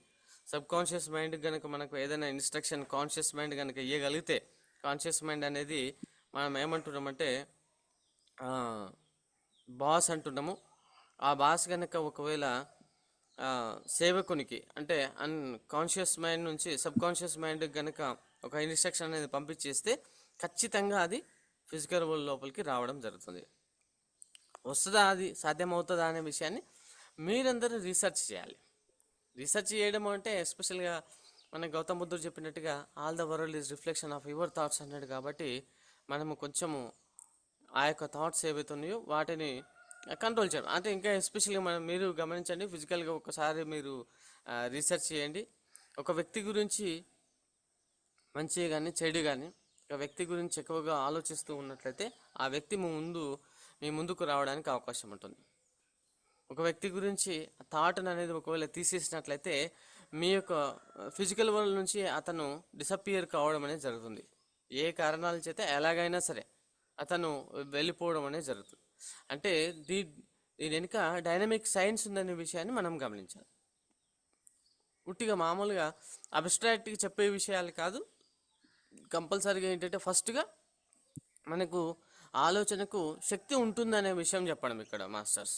సబ్ కాన్షియస్ మైండ్ కనుక మనకు ఏదైనా ఇన్స్ట్రక్షన్ కాన్షియస్ మైండ్ కనుక ఇవ్వగలిగితే, కాన్షియస్ మైండ్ అనేది మనం ఏమంటున్నామంటే బాస్ అంటున్నాము. ఆ బాస్ కనుక ఒకవేళ సేవకునికి అంటే కాన్షియస్ మైండ్ నుంచి సబ్ కాన్షియస్ మైండ్ కనుక ఒక ఇన్స్ట్రక్షన్ అనేది పంపించేస్తే ఖచ్చితంగా అది ఫిజికల్ వరల్డ్ లోపలికి రావడం జరుగుతుంది. వస్తుందా, అది సాధ్యమవుతుందా అనే విషయాన్ని మీరందరూ రీసెర్చ్ చేయాలి. రీసెర్చ్ చేయడం అంటే ఎస్పెషల్గా మన గౌతమ్ బుద్ధుడు చెప్పినట్టుగా all the world is reflection of your thoughts అన్నాడు. కాబట్టి మనము కొంచెము ఆ యొక్క థాట్స్ ఏవైతున్నాయో వాటిని కంట్రోల్ చేయడం. అంటే ఇంకా ఎస్పెషల్గా మీరు గమనించండి, ఫిజికల్గా ఒకసారి మీరు రీసెర్చ్ చేయండి. ఒక వ్యక్తి గురించి మంచి కానీ చెడు కానీ ఒక వ్యక్తి గురించి ఎక్కువగా ఆలోచిస్తూ ఉన్నట్లయితే ఆ వ్యక్తి మీ ముందుకు రావడానికి అవకాశం ఉంటుంది. ఒక వ్యక్తి గురించి థాట్ అనేది ఒకవేళ తీసేసినట్లయితే మీ యొక్క ఫిజికల్ వరల్డ్ నుంచి అతను డిసప్పియర్ కావడం అనేది జరుగుతుంది. ఏ కారణాల చేత ఎలాగైనా సరే అతను వెళ్ళిపోవడం అనేది జరుగుతుంది. అంటే దీని వెనుక డైనమిక్ సైన్స్ ఉందనే విషయాన్ని మనం గమనించాలి. ఉట్టిగా మామూలుగా అబ్స్ట్రాక్ట్గా చెప్పే విషయాలు కాదు. కంపల్సరీగా ఏంటంటే ఫస్ట్గా మనకు ఆలోచనకు శక్తి ఉంటుందనే విషయం చెప్పడం ఇక్కడ మాస్టర్స్.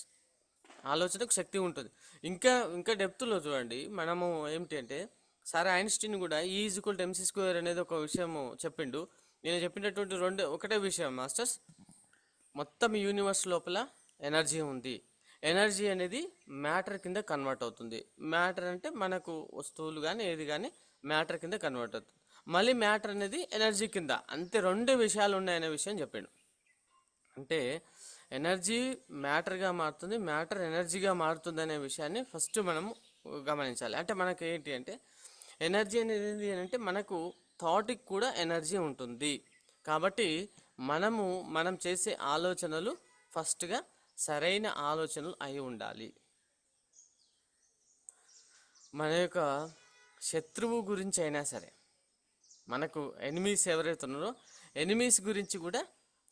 ఆలోచనకు శక్తి ఉంటుంది. ఇంకా డెప్త్లో చూడండి, మనము ఏమిటి అంటే సార్ ఐన్స్టీన్ కూడా E=mc² అనేది ఒక విషయం చెప్పిండు. నేను చెప్పినటువంటి ఒకటే విషయం మాస్టర్స్, మొత్తం యూనివర్స్ లోపల ఎనర్జీ ఉంది. ఎనర్జీ అనేది మ్యాటర్ కింద కన్వర్ట్ అవుతుంది. మ్యాటర్ అంటే మనకు వస్తువులు కానీ ఏది కానీ మ్యాటర్ కింద కన్వర్ట్ అవుతుంది. మళ్ళీ మ్యాటర్ అనేది ఎనర్జీ కింద, అంతే రెండు విషయాలు ఉన్నాయనే విషయం చెప్పాడు. అంటే ఎనర్జీ మ్యాటర్గా మారుతుంది, మ్యాటర్ ఎనర్జీగా మారుతుంది అనే విషయాన్ని ఫస్ట్ మనము గమనించాలి. అంటే మనకి ఏంటి అంటే ఎనర్జీ అనేది ఏంటి అంటే మనకు థాట్కి కూడా ఎనర్జీ ఉంటుంది. కాబట్టి మనం చేసే ఆలోచనలు ఫస్ట్గా సరైన ఆలోచనలు అయి ఉండాలి. మన యొక్క శత్రువు గురించి అయినా సరే, మనకు ఎనిమీస్ ఎవరైతే ఉన్నారో ఎనిమీస్ గురించి కూడా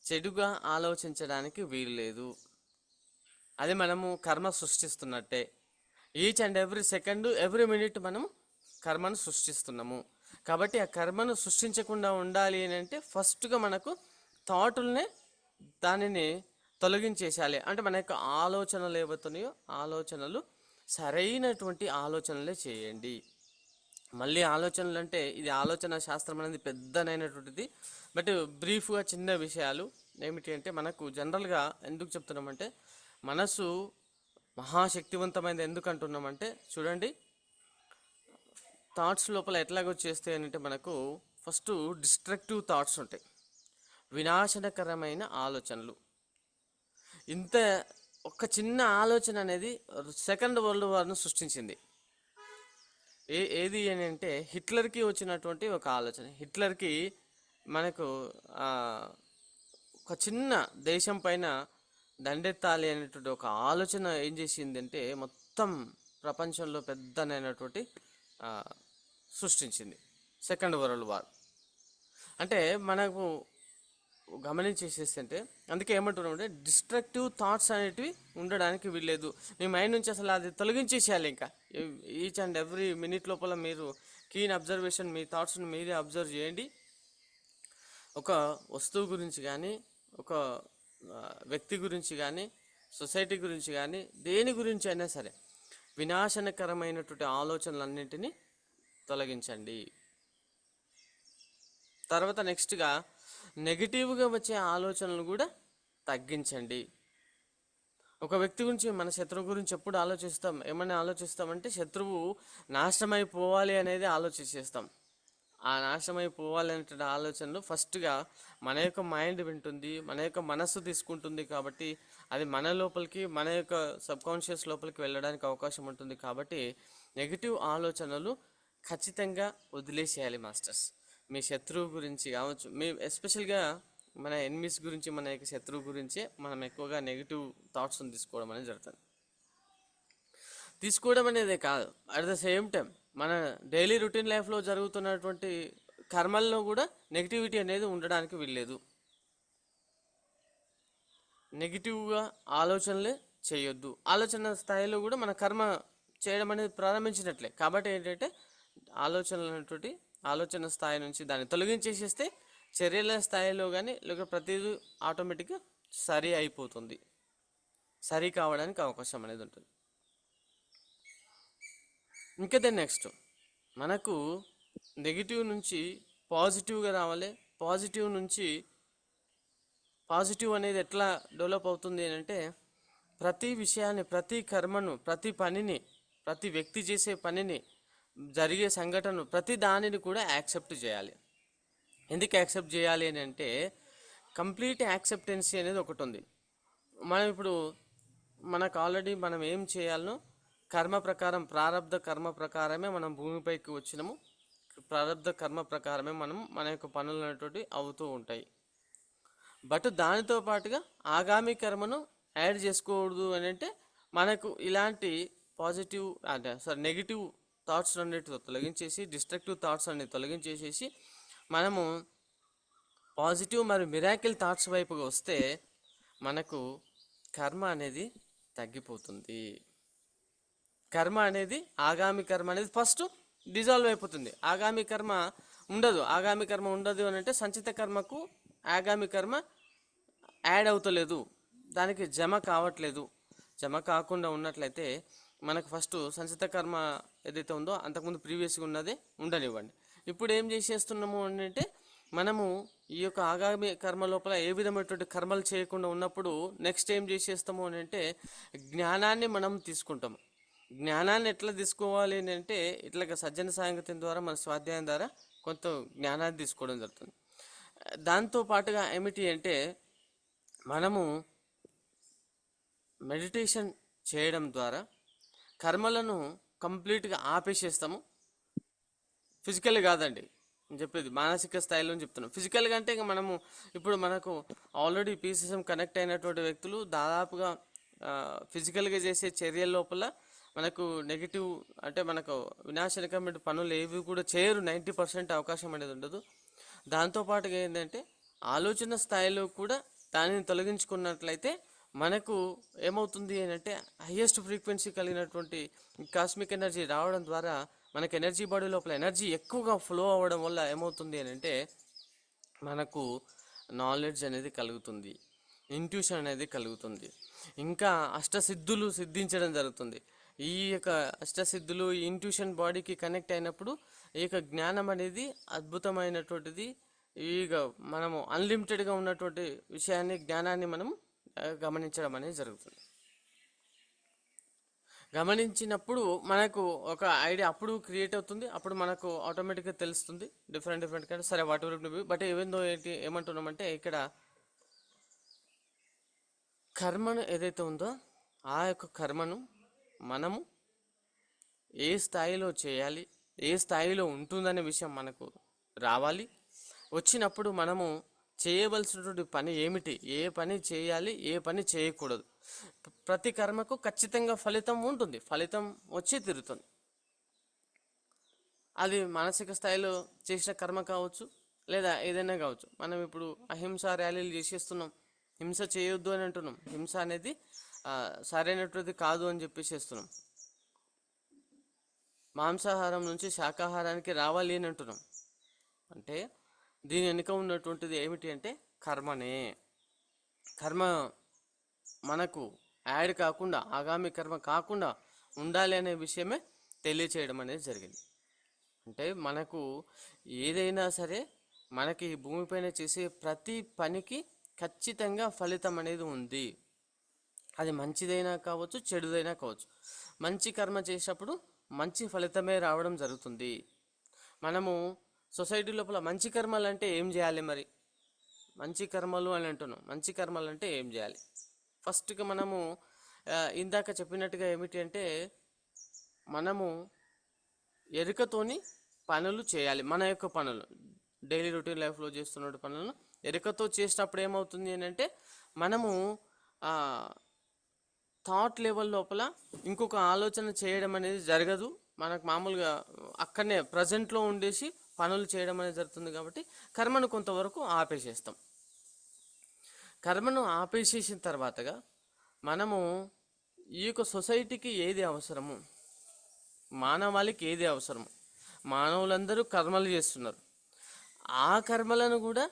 చెడుగా ఆలోచించడానికి వీలు లేదు. అది మనము కర్మ సృష్టిస్తున్నట్టే. Each and every second every minute మనము కర్మను సృష్టిస్తున్నాము. కాబట్టి ఆ కర్మను సృష్టించకుండా ఉండాలి అని అంటే ఫస్ట్గా మనకు థాటుల్నే దానిని తొలగించేసేయాలి. అంటే మన యొక్క ఆలోచనలు ఏవైతున్నాయో ఆలోచనలు సరైనటువంటి ఆలోచనలే చేయండి. మళ్ళీ ఆలోచనలు అంటే ఇది ఆలోచన శాస్త్రం అనేది పెద్దనైనటువంటిది. బట్ బ్రీఫ్గా చిన్న విషయాలు ఏమిటి అంటే, మనకు జనరల్గా ఎందుకు చెప్తున్నామంటే మనసు మహాశక్తివంతమైనది ఎందుకు అంటున్నామంటే, చూడండి థాట్స్ లోపల ఎట్లాగొచ్చేస్తాయి అంటే మనకు ఫస్ట్ డిస్ట్రక్టివ్ థాట్స్ ఉంటాయి, వినాశనకరమైన ఆలోచనలు. ఇంత ఒక చిన్న ఆలోచన అనేది సెకండ్ వరల్డ్ వార్ను సృష్టించింది. ఏది అని అంటే హిట్లర్కి వచ్చినటువంటి ఒక ఆలోచన. హిట్లర్కి మనకు ఒక చిన్న దేశం పైన దండెత్తాలి అనేటువంటి ఒక ఆలోచన ఏం చేసింది అంటే మొత్తం ప్రపంచంలో పెద్దనైనటువంటి సృష్టించింది సెకండ్ వరల్డ్ వార్. అంటే మనకు గమనించేసేస్తే అందుకే ఏమంటున్నాం అంటే డిస్ట్రక్టివ్ థాట్స్ అనేటివి ఉండడానికి వీల్లేదు. మీ మైండ్ నుంచి అసలు అది తొలగించేసేయాలి. ఇంకా ఈచ్ అండ్ ఎవ్రీ మినిట్ లోపల మీరు కీన్ అబ్జర్వేషన్, మీ థాట్స్ని మీరే అబ్జర్వ్ చేయండి. ఒక వస్తువు గురించి కానీ, ఒక వ్యక్తి గురించి కానీ, సొసైటీ గురించి కానీ, దేని గురించి అయినా సరే వినాశనకరమైనటువంటి ఆలోచనలన్నింటినీ తొలగించండి. తర్వాత నెక్స్ట్గా నెగిటివ్గా వచ్చే ఆలోచనలు కూడా తగ్గించండి. ఒక వ్యక్తి గురించి, మన శత్రువు గురించి ఎప్పుడు ఆలోచిస్తాం, ఏమన్నా ఆలోచిస్తామంటే శత్రువు నాశనమైపోవాలి అనేది ఆలోచించేస్తాం. ఆ నాశనమైపోవాలి అనే ఆలోచనలు ఫస్ట్గా మన యొక్క మైండ్ వింటుంది, మన యొక్క మనస్సు తీసుకుంటుంది. కాబట్టి అది మన లోపలికి, మన యొక్క సబ్కాన్షియస్ లోపలికి వెళ్ళడానికి అవకాశం ఉంటుంది. కాబట్టి నెగిటివ్ ఆలోచనలు ఖచ్చితంగా వదిలేసేయాలి మాస్టర్స్. మీ శత్రువు గురించి కావచ్చు, మీ ఎస్పెషల్గా మన ఎనిమీస్ గురించి, మన యొక్క శత్రువు గురించే మనం ఎక్కువగా నెగిటివ్ థాట్స్ని తీసుకోవడం అనేది జరుగుతుంది. తీసుకోవడం అనేదే కాదు, అట్ ద సేమ్ టైం మన డైలీ రొటీన్ లైఫ్లో జరుగుతున్నటువంటి కర్మల్లో కూడా నెగిటివిటీ అనేది ఉండడానికి వీల్లేదు. నెగిటివ్గా ఆలోచనలే చేయొద్దు. ఆలోచన స్థాయిలో కూడా మన కర్మ చేయడం అనేది ప్రారంభించినట్లే. కాబట్టి ఏంటంటే ఆలోచన స్థాయి నుంచి దాన్ని తొలగించేసేస్తే చర్యల స్థాయిలో కానీ లేక ప్రతిదీ ఆటోమేటిక్గా సరి అయిపోతుంది, సరి కావడానికి అవకాశం అనేది ఉంటుంది. ఇంకా నెక్స్ట్ మనకు నెగిటివ్ నుంచి పాజిటివ్గా రావాలి. పాజిటివ్ నుంచి పాజిటివ్ అనేది ఎట్లా డెవలప్ అవుతుంది అంటే ప్రతి విషయాన్ని, ప్రతి కర్మను, ప్రతి పనిని, ప్రతి వ్యక్తి చేసే పనిని, జరిగే సంఘటనను, ప్రతి దానిని కూడా యాక్సెప్ట్ చేయాలి. ఎందుకు యాక్సెప్ట్ చేయాలి అని అంటే కంప్లీట్ యాక్సెప్టెన్సీ అనేది ఒకటి ఉంది. మనం ఇప్పుడు మనకు ఆల్రెడీ మనం ఏం చేయాలనో కర్మ ప్రకారం, ప్రారబ్ధ కర్మ ప్రకారమే మనం భూమిపైకి వచ్చినాము. ప్రారబ్ధ కర్మ ప్రకారమే మనం మన యొక్క పనులు అనేటువంటి అవుతూ ఉంటాయి. బట్ దానితో పాటుగా ఆగామి కర్మను యాడ్ చేసుకోకూడదు అని అంటే మనకు ఇలాంటి పాజిటివ్ అంటే నెగిటివ్ థాట్స్ అన్నిటితో తొలగించేసి, డిస్ట్రక్టివ్ థాట్స్ అన్ని తొలగించేసేసి మనము పాజిటివ్ మరియు మిరాకిల్ థాట్స్ వైపుగా వస్తే మనకు కర్మ అనేది తగ్గిపోతుంది. కర్మ అనేది, ఆగామి కర్మ అనేది ఫస్ట్ డిజాల్వ్ అయిపోతుంది. ఆగామి కర్మ ఉండదు. ఆగామి కర్మ ఉండదు అని అంటే సంచిత కర్మకు ఆగామి కర్మ యాడ్ అవుతలేదు, దానికి జమ కావట్లేదు. జమ కాకుండా ఉన్నట్లయితే మనకు ఫస్ట్ సంచిత కర్మ ఏదైతే ఉందో అంతకుముందు ప్రీవియస్గా ఉన్నదే ఉండనివ్వండి. ఇప్పుడు ఏం చేసేస్తున్నాము అంటే మనము ఈ యొక్క ఆగామి కర్మ లోపల ఏ విధమైనటువంటి కర్మలు చేయకుండా ఉన్నప్పుడు నెక్స్ట్ ఏం చేసేస్తాము అని అంటే జ్ఞానాన్ని మనం తీసుకుంటాము. జ్ఞానాన్ని ఎట్లా తీసుకోవాలి అని అంటే ఇట్లా సజ్జన సాంగత్యం ద్వారా, మన స్వాధ్యాయం ద్వారా కొంత జ్ఞానాన్ని తీసుకోవడం జరుగుతుంది. దాంతో పాటుగా ఏమిటి అంటే మనము మెడిటేషన్ చేయడం ద్వారా కర్మలను కంప్లీట్గా ఆపేసేస్తాము. ఫిజికల్ కాదండి నేను చెప్పేది, మానసిక స్థాయిలో చెప్తున్నాం. ఫిజికల్గా అంటే ఇంకా మనము ఇప్పుడు మనకు ఆల్రెడీ పీసీఎం కనెక్ట్ అయినటువంటి వ్యక్తులు దాదాపుగా ఫిజికల్గా చేసే చర్యల లోపల మనకు నెగిటివ్ అంటే మనకు వినాశనకరమైన పనులు ఏవి కూడా చేయరు, 90% అవకాశం అనేది ఉండదు. దాంతోపాటుగా ఏంటంటే ఆలోచన స్థాయిలో కూడా దానిని తొలగించుకున్నట్లయితే మనకు ఏమవుతుంది అని అంటే హయ్యెస్ట్ ఫ్రీక్వెన్సీ కలిగినటువంటి కాస్మిక్ ఎనర్జీ రావడం ద్వారా మనకు ఎనర్జీ బాడీ లోపల ఎనర్జీ ఎక్కువగా ఫ్లో అవ్వడం వల్ల ఏమవుతుంది అని అంటే మనకు నాలెడ్జ్ అనేది కలుగుతుంది, ఇంట్యూషన్ అనేది కలుగుతుంది, ఇంకా అష్టసిద్ధులు సిద్ధించడం జరుగుతుంది. ఈ యొక్క అష్టసిద్ధులు ఇంట్యూషన్ బాడీకి కనెక్ట్ అయినప్పుడు ఈ యొక్క జ్ఞానం అనేది అద్భుతమైనటువంటిది. ఇక మనము అన్లిమిటెడ్గా ఉన్నటువంటి విషయాన్ని జ్ఞానాన్ని మనం గమనించడం అనేది జరుగుతుంది. గమనించినప్పుడు మనకు ఒక ఐడియా అప్పుడు క్రియేట్ అవుతుంది. అప్పుడు మనకు ఆటోమేటిక్గా తెలుస్తుంది డిఫరెంట్ కానీ సరే whatever be. But even though ఏమంటున్నామంటే ఇక్కడ కర్మను ఏదైతే ఉందో ఆ యొక్క కర్మను మనము ఏ స్థాయిలో చేయాలి, ఏ స్థాయిలో ఉంటుందనే విషయం మనకు రావాలి. వచ్చినప్పుడు మనము చేయవలసినటువంటి పని ఏమిటి, ఏ పని చేయాలి, ఏ పని చేయకూడదు. ప్రతి కర్మకు ఖచ్చితంగా ఫలితం ఉంటుంది, ఫలితం వచ్చి తీరుతుంది. అది మానసిక స్థాయిలో చేసిన కర్మ కావచ్చు, లేదా ఏదైనా కావచ్చు. మనం ఇప్పుడు అహింస ర్యాలీలు చేసేస్తున్నాం, హింస చేయొద్దు అని అంటున్నాం. హింస అనేది సరైనటువంటిది కాదు అని చెప్పేసేస్తున్నాం. మాంసాహారం నుంచి శాకాహారానికి రావాలి అని అంటున్నాం. అంటే దీని వెనుక ఉన్నటువంటిది ఏమిటి అంటే కర్మనే. కర్మ మనకు యాడ్ కాకుండా, ఆగామి కర్మ కాకుండా ఉండాలి అనే విషయమే తెలియచేయడం అనేది జరిగింది. అంటే మనకు ఏదైనా సరే మనకి ఈ భూమిపైన చేసే ప్రతి పనికి ఖచ్చితంగా ఫలితం అనేది ఉంది. అది మంచిదైనా కావచ్చు, చెడుదైనా కావచ్చు. మంచి కర్మ చేసినప్పుడు మంచి ఫలితమే రావడం జరుగుతుంది. మనము సొసైటీ లోపల మంచి కర్మలు అంటే ఏం చేయాలి మరి? మంచి కర్మలు అని అంటున్నాం. మంచి కర్మలు అంటే ఏం చేయాలి? ఫస్ట్గా మనము ఇందాక చెప్పినట్టుగా ఏమిటి అంటే మనము ఎరుకతోని పనులు చేయాలి. మన యొక్క పనులు డైలీ రొటీన్ లైఫ్లో చేస్తున్న పనులను ఎరుకతో చేసినప్పుడు ఏమవుతుంది అని అంటే మనము థాట్ లెవెల్ లోపల ఇంకొక ఆలోచన చేయడం అనేది జరగదు. మనకు మామూలుగా అక్కడనే ప్రజెంట్లో ఉండేసి పనులు చేయడం అనేది జరుగుతుంది. కాబట్టి కర్మను కొంతవరకు ఆపేసేస్తాం. కర్మను ఆపేసేసిన తర్వాతగా మనము ఈ యొక్క సొసైటీకి ఏది అవసరము, మానవాళికి ఏది అవసరము, మానవులందరూ కర్మలు చేస్తున్నారు. ఆ కర్మలను కూడా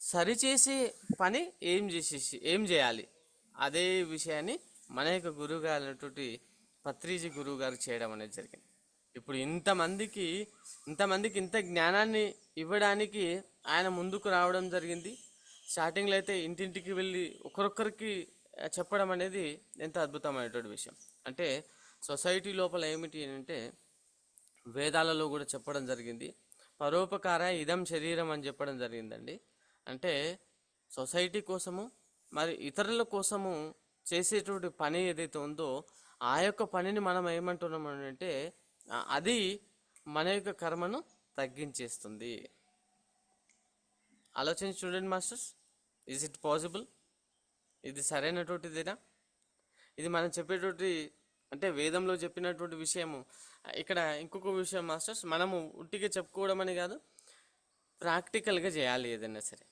సరిచేసే పని ఏం చేయాలి అదే విషయాన్ని మన యొక్క గురువు గారు అయినటువంటి పత్రిజీ గురువు గారు చేయడం అనేది జరిగింది. ఇప్పుడు ఇంతమందికి ఇంత జ్ఞానాన్ని ఇవ్వడానికి ఆయన ముందుకు రావడం జరిగింది. స్టార్టింగ్లో అయితే ఇంటింటికి వెళ్ళి ఒకరొక్కరికి చెప్పడం అనేది ఎంత అద్భుతమైనటువంటి విషయం. అంటే సొసైటీ లోపల ఏమిటి అంటే వేదాలలో కూడా చెప్పడం జరిగింది. పరోపకార ఇదం శరీరం అని చెప్పడం జరిగిందండి. అంటే సొసైటీ కోసము మరి ఇతరుల కోసము చేసేటువంటి పని ఏదైతే ఉందో ఆ యొక్క పనిని మనం ఏమంటున్నాం అంటే అది మన యొక్క కర్మను తగ్గించేస్తుంది. ఆలోచించి చూడండి మాస్టర్స్, ఈజ్ ఇట్ పాసిబుల్? ఇది సరైనటువంటిదేనా? ఇది మనం చెప్పేటువంటి అంటే వేదంలో చెప్పినటువంటి విషయము. ఇక్కడ ఇంకొక విషయం మాస్టర్స్, మనము ఉట్టిగా చెప్పుకోవడం అని కాదు, ప్రాక్టికల్గా చేయాలి. ఏదైనా సరే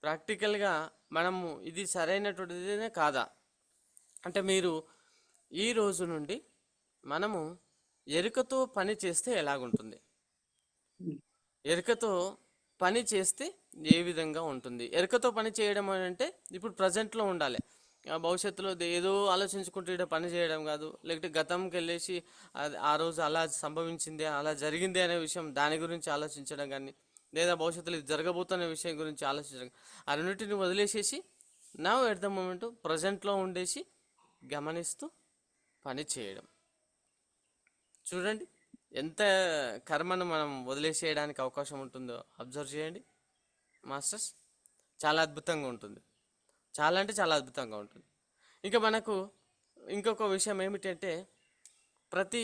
ప్రాక్టికల్గా మనము ఇది సరైనటువంటిదేనా కాదా అంటే మీరు ఈ రోజు నుండి మనము ఎరుకతో పని చేస్తే ఎలాగుంటుంది, ఎరుకతో పని చేస్తే ఏ విధంగా ఉంటుంది. ఎరుకతో పని చేయడం అంటే ఇప్పుడు ప్రజెంట్లో ఉండాలి, భవిష్యత్తులో ఏదో ఆలోచించుకుంటూ ఇక్కడ పని చేయడం కాదు. లేకపోతే గతంకి వెళ్ళేసి ఆ రోజు అలా సంభవించింది, అలా జరిగింది అనే విషయం దాని గురించి ఆలోచించడం కానీ, లేదా భవిష్యత్తులో ఇది జరగబోతున్న విషయం గురించి ఆలోచించడం, అన్నిటిని వదిలేసేసి నౌ ఎట్ ద మూమెంట్ ప్రజెంట్లో ఉండేసి గమనిస్తూ పని చేయడం. చూడండి ఎంత కర్మను మనం వదిలేసేయడానికి అవకాశం ఉంటుందో అబ్జర్వ్ చేయండి మాస్టర్స్. చాలా అద్భుతంగా ఉంటుంది, చాలా అంటే చాలా అద్భుతంగా ఉంటుంది. ఇంకా మనకు ఇంకొక విషయం ఏమిటంటే ప్రతి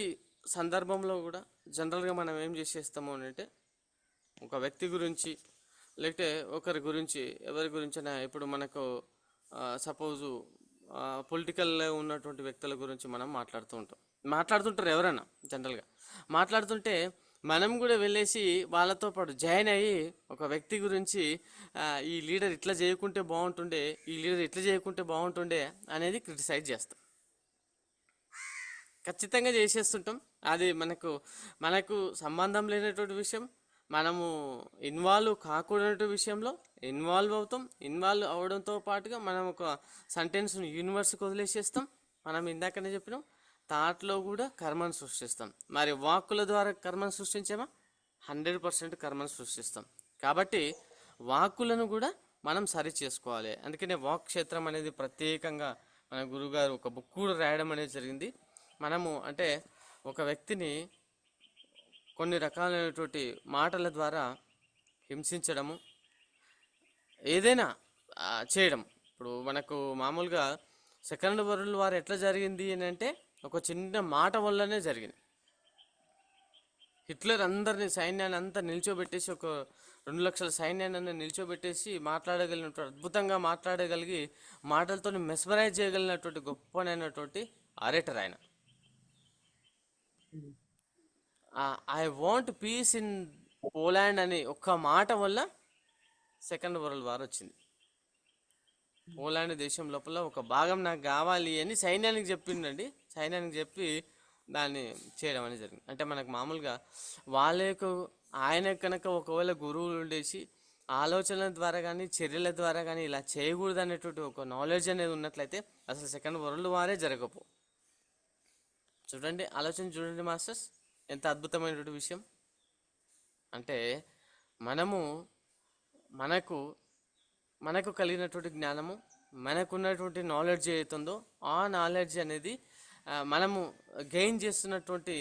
సందర్భంలో కూడా జనరల్గా మనం ఏం చేసేస్తాము అంటే ఒక వ్యక్తి గురించి లేకపోతే ఒకరి గురించి ఎవరి గురించైనా ఇప్పుడు మనకు సపోజు పొలిటికల్లో ఉన్నటువంటి వ్యక్తుల గురించి మనం మాట్లాడుతుంటారు ఎవరైనా జనరల్గా మాట్లాడుతుంటే మనం కూడా వెళ్ళేసి వాళ్ళతో పాటు జాయిన్ అయ్యి ఒక వ్యక్తి గురించి ఈ లీడర్ ఇట్లా చేయకుంటే బాగుంటుండే, ఈ లీడర్ ఇట్లా చేయకుంటే బాగుంటుండే అనేది క్రిటిసైజ్ చేస్తాం. ఖచ్చితంగా చేసేస్తుంటాం. అది మనకు సంబంధం లేనటువంటి విషయం. మనము ఇన్వాల్వ్ కాకూడనటువంటి విషయంలో ఇన్వాల్వ్ అవుతాం. ఇన్వాల్వ్ అవడంతో పాటుగా మనం ఒక సెంటెన్స్ను యూనివర్స్కి వదిలేసేస్తాం. మనం ఇందాకనే చెప్పినాం, థాట్లో కూడా కర్మను సృష్టిస్తాం. మరి వాక్కుల ద్వారా కర్మను సృష్టించామా? 100% కర్మను సృష్టిస్తాం. కాబట్టి వాక్కులను కూడా మనం సరి చేసుకోవాలి. అందుకనే వాక్ క్షేత్రం అనేది ప్రత్యేకంగా మన గురుగారు ఒక బుక్ కూడా రాయడం అనేది జరిగింది. మనము అంటే ఒక వ్యక్తిని కొన్ని రకాలైనటువంటి మాటల ద్వారా హింసించడము, ఏదైనా చేయడం. ఇప్పుడు మనకు మామూలుగా సెకండ్ వరల్డ్ వార్ ఎట్లా జరిగింది అని అంటే ఒక చిన్న మాట వల్లనే జరిగింది. హిట్లర్ అందరినీ సైన్యాన్ని అంతా నిల్చోబెట్టేసి, ఒక 2 లక్షల సైన్యాన్ని నిల్చోబెట్టేసి అద్భుతంగా మాట్లాడగలిగి మాటలతో మెస్మరైజ్ చేయగలిగినటువంటి గొప్పనైనటువంటి ఆరేటర్ ఆయన. I want peace in Poland అని ఒక్క మాట వల్ల సెకండ్ వరల్డ్ వార్ వచ్చింది. పోలాండ్ దేశం లోపల ఒక భాగం నాకు కావాలి అని సైన్యానికి చెప్పిండండి. సైన్యానికి చెప్పి దాన్ని చేయడం అనేది జరిగింది. అంటే మనకు మామూలుగా ఆయన కనుక ఒకవేళ గురువులు ఉండేసి ఆలోచనల ద్వారా కానీ చర్యల ద్వారా కానీ ఇలా చేయకూడదు అనేటువంటి ఒక నాలెడ్జ్ అనేది ఉన్నట్లయితే అసలు సెకండ్ వరల్డ్ వారే జరగపో. చూడండి మాస్టర్స్, ఎంత అద్భుతమైనటువంటి విషయం. అంటే మనకు కలిగినటువంటి జ్ఞానము, మనకున్నటువంటి నాలెడ్జ్ ఏదైతుందో ఆ నాలెడ్జ్ అనేది మనము గెయిన్ చేస్తున్నటువంటి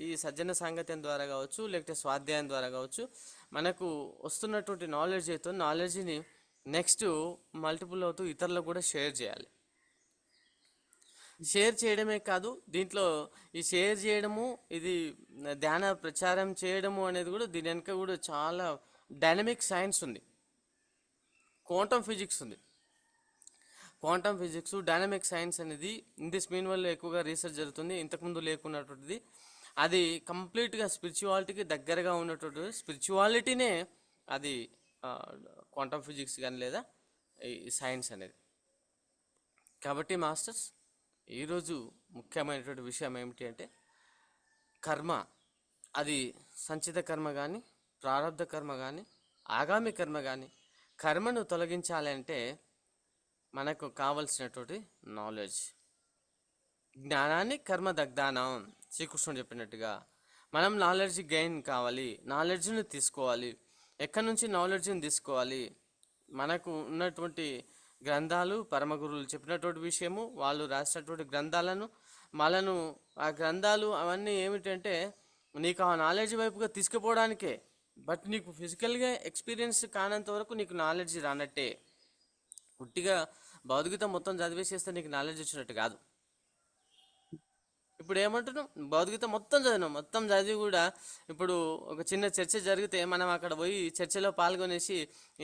ఈ సజ్జన సాంగత్యం ద్వారా కావచ్చు, లేకపోతే స్వాధ్యాయం ద్వారా కావచ్చు, మనకు వస్తున్నటువంటి నాలెడ్జ్ అయితే నాలెడ్జ్ని నెక్స్ట్ మల్టిపుల్ అవుతూ ఇతరులకు కూడా షేర్ చేయాలి. షేర్ చేయడమే కాదు, దీంట్లో ఈ షేర్ చేయడము, ఇది ధ్యాన ప్రచారం చేయడము అనేది కూడా దీని వెనుక కూడా చాలా డైనమిక్ సైన్స్ ఉంది. క్వాంటమ్ ఫిజిక్స్ ఉంది. క్వాంటమ్ ఫిజిక్స్, డైనమిక్ సైన్స్ అనేది ఇన్ దిస్ మీన్ వల్ల ఎక్కువగా రీసెర్చ్ జరుగుతుంది. ఇంతకుముందు లేకున్నటువంటిది అది కంప్లీట్గా స్పిరిచువాలిటీకి దగ్గరగా ఉన్నటువంటి స్పిరిచువాలిటీనే అది క్వాంటమ్ ఫిజిక్స్ కానీ లేదా ఈ సైన్స్ అనేది. కాబట్టి మాస్టర్స్, ఈరోజు ముఖ్యమైనటువంటి విషయం ఏమిటి అంటే కర్మ, అది సంచిత కర్మ కానీ, ప్రారంధ కర్మ కానీ, ఆగామి కర్మ కానీ, కర్మను తొలగించాలంటే మనకు కావలసినటువంటి నాలెడ్జ్, జ్ఞానాన్ని కర్మ దగ్ధానం, శ్రీకృష్ణుడు చెప్పినట్టుగా మనం నాలెడ్జ్ గెయిన్ కావాలి, నాలెడ్జ్ని తీసుకోవాలి. ఎక్కడి నుంచి నాలెడ్జ్ని తీసుకోవాలి? మనకు ఉన్నటువంటి గ్రంథాలు, పరమగురువులు చెప్పినటువంటి విషయము, వాళ్ళు రాసినటువంటి గ్రంథాలను ఆ గ్రంథాలు అవన్నీ ఏమిటంటే నీకు ఆ నాలెడ్జ్ వైపుగా తీసుకుపోవడానికే. బట్ నీకు ఫిజికల్గా ఎక్స్పీరియన్స్ కానంత వరకు నీకు నాలెడ్జ్ రానట్టే. పుట్టిగా భౌతికత మొత్తం చదివేసేస్తే నీకు నాలెడ్జ్ వచ్చినట్టు కాదు. ఇప్పుడు ఏమంటున్నాం, భౌతికత మొత్తం చదివి కూడా ఇప్పుడు ఒక చిన్న చర్చ జరిగితే మనం అక్కడ పోయి చర్చలో పాల్గొనేసి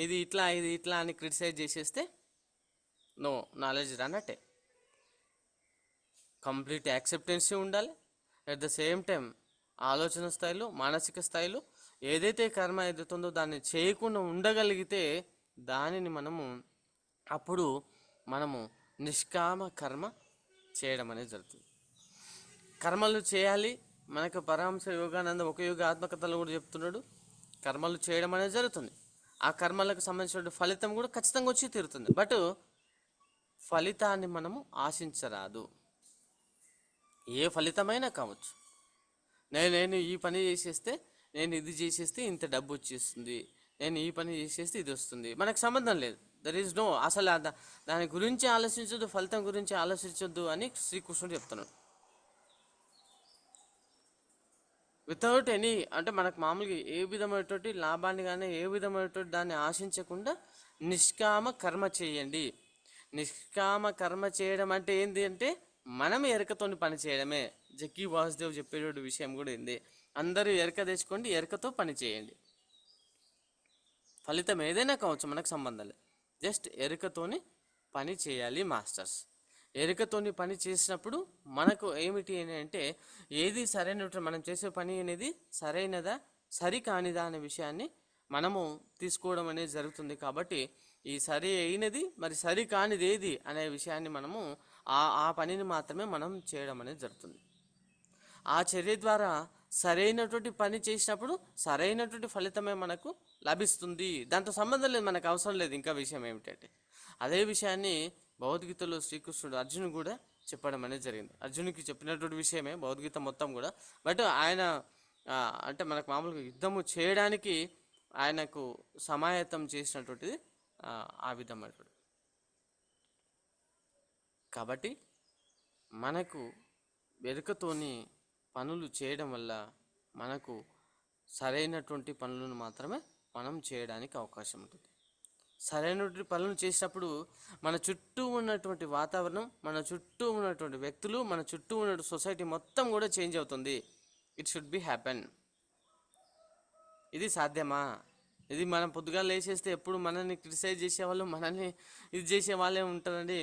ఇది ఇట్లా అని క్రిటిసైజ్ చేసేస్తే నో, నాలెడ్జ్ రానట్టే. కంప్లీట్ యాక్సెప్టెన్సీ ఉండాలి. అట్ ద సేమ్ టైం ఆలోచన స్థాయిలో, మానసిక స్థాయిలో ఏదైతే కర్మ ఎదుగుతుందో దాన్ని చేయకుండా ఉండగలిగితే దానిని అప్పుడు మనము నిష్కామ కర్మ చేయడం అనేది జరుగుతుంది. కర్మలు చేయాలి. మనకు పరమహంస యోగానంద ఒక యోగ ఆత్మకథలో కూడా చెప్తున్నాడు, కర్మలు చేయడం అనేది జరుగుతుంది. ఆ కర్మలకు సంబంధించిన ఫలితం కూడా ఖచ్చితంగా వచ్చి తీరుతుంది. బట్ ఫలితాన్ని మనము ఆశించరాదు. ఏ ఫలితమైనా కావచ్చు. నేను ఈ పని చేసేస్తే, నేను ఇది చేసేస్తే ఇంత డబ్బు వచ్చేస్తుంది, నేను ఈ పని చేసేస్తే ఇది వస్తుంది, మనకు సంబంధం లేదు. దర్ ఈజ్ నో, అసలు దాని గురించి ఆలోచించొద్దు, ఫలితం గురించి ఆలోచించొద్దు అని శ్రీకృష్ణుడు చెప్తున్నాడు. వితౌట్ ఎనీ, అంటే మనకు మామూలుగా ఏ విధమైనటువంటి లాభాన్ని కానీ ఏ విధమైనటువంటి దాన్ని ఆశించకుండా నిష్కామ కర్మ చేయండి. నిష్కామ కర్మ చేయడం అంటే ఏంటి అంటే మనం ఎరకతోని పని చేయడమే. జక్కీ వాసుదేవ్ చెప్పేటువంటి విషయం కూడా ఏంది, అందరూ ఎరక తెచ్చుకోండి, ఎరకతో పని చేయండి. ఫలితం ఏదైనా కావచ్చు, మనకు సంబంధం లేదు. జస్ట్ ఎరుకతోని పని చేయాలి మాస్టర్స్. ఎరుకతోని పని చేసినప్పుడు మనకు ఏమిటి అని అంటే ఏది సరైనటువంటి మనం చేసే పని అనేది సరైనదా సరికానిదా అనే విషయాన్ని మనము తీసుకోవడం అనేది జరుగుతుంది. కాబట్టి ఈ సరి అయినది మరి సరికానిది ఏది అనే విషయాన్ని మనము ఆ పనిని మాత్రమే మనం చేయడం అనేది జరుగుతుంది. ఆ చర్య ద్వారా సరైనటువంటి పని చేసినప్పుడు సరైనటువంటి ఫలితమే మనకు లభిస్తుంది. దాంతో సంబంధం లేదు, మనకు అవసరం లేదు. ఇంకా విషయం ఏమిటంటే అదే విషయాన్ని భగవద్గీతలో శ్రీకృష్ణుడు అర్జును కూడా చెప్పడం అనేది జరిగింది. అర్జునికి చెప్పినటువంటి విషయమే భగవద్గీత మొత్తం కూడా. బట్ ఆయన అంటే మనకు మామూలుగా యుద్ధము చేయడానికి ఆయనకు సమాయత్తం చేసినటువంటిది ఆ విధమైనటువంటి. కాబట్టి మనకు ఎరుకతోని పనులు చేయడం వల్ల మనకు సరైనటువంటి పనులను మాత్రమే మనం చేయడానికి అవకాశం ఉంటుంది. సరైనటువంటి పనులు చేసినప్పుడు మన చుట్టూ ఉన్నటువంటి వాతావరణం, మన చుట్టూ ఉన్నటువంటి వ్యక్తులు, మన చుట్టూ ఉన్న సొసైటీ మొత్తం కూడా చేంజ్ అవుతుంది. It should be happen. ఇది సాధ్యమా? ఇది మనం పొద్దుగా లేచేస్తే ఎప్పుడు మనల్ని క్రిటిసైజ్ చేసేవాళ్ళు, మనల్ని ఇది చేసే వాళ్ళే ఉంటారండి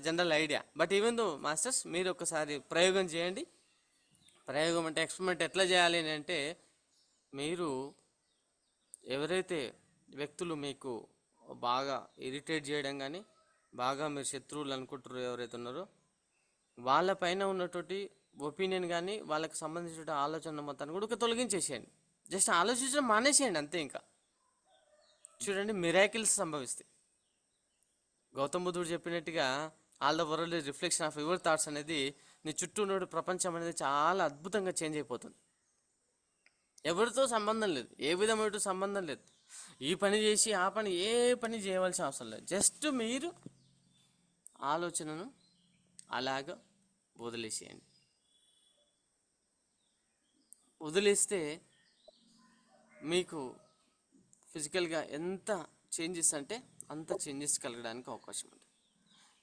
general idea. But even though masters మీరు ఒకసారి ప్రయోగం చేయండి. ప్రయోగం అంటే ఎక్స్పెరిమెంట్ ఎట్లా చేయాలి అని అంటే, మీరు ఎవరైతే వ్యక్తులు మీకు బాగా ఇరిటేట్ చేయడం కానీ బాగా మీరు శత్రువులు అనుకుంటారో ఎవరైతే ఉన్నారో వాళ్ళపైన ఉన్నటువంటి ఒపీనియన్ కానీ వాళ్ళకి సంబంధించిన ఆలోచన మొత్తాన్ని కూడా ఒక తొలగించేసేయండి. జస్ట్ ఆలోచించడం మానేసేయండి అంతే. ఇంకా చూడండి, మిరాకిల్స్ సంభవిస్తాయి. గౌతమ్ బుద్ధుడు చెప్పినట్టుగా all the world is reflection of your thoughts అనేది నీ చుట్టూ ఉన్న ప్రపంచం అనేది చాలా అద్భుతంగా చేంజ్ అయిపోతుంది. ఎవరితో సంబంధం లేదు, ఏ విధమైన సంబంధం లేదు. ఈ పని చేసి ఆ పని ఏ పని చేయవలసిన అవసరం లేదు. జస్ట్ మీరు ఆలోచనను అలాగ వదిలేసేయండి. వదిలేస్తే మీకు ఫిజికల్గా ఎంత చేంజెస్ అంటే అంత చేంజెస్ కలగడానికి అవకాశం ఉంటుంది.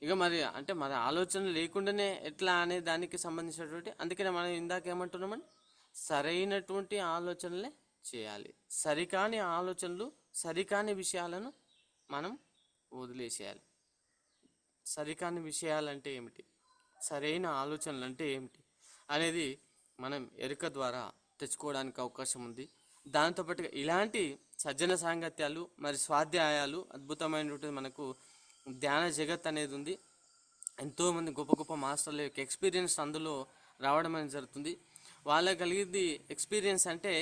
ఇక మరి అంటే మన ఆలోచన లేకుండానే ఎట్లా అనే దానికి సంబంధించినటువంటి, అందుకనే మనం ఇందాక ఏమంటున్నామండి, సరైనటువంటి ఆలోచనలే చేయాలి. సరికాని ఆలోచనలు, సరికాని విషయాలను మనం వదిలేసేయాలి. సరికాని విషయాలంటే ఏమిటి, సరైన ఆలోచనలు అంటే ఏమిటి అనేది మనం ఎరుక ద్వారా తెచ్చుకోవడానికి అవకాశం ఉంది. దాంతోపాటుగా ఇలాంటి సజ్జన సాంగత్యాలు మరి స్వాధ్యాయాలు అద్భుతమైనటువంటి మనకు ధ్యాన జగత్ అనేది ఉంది. ఎంతోమంది గొప్ప గొప్ప మాస్టర్ల యొక్క ఎక్స్పీరియన్స్ అందులో రావడం అనేది జరుగుతుంది. వాళ్ళకి కలిగింది ఎక్స్పీరియన్స్ అంటే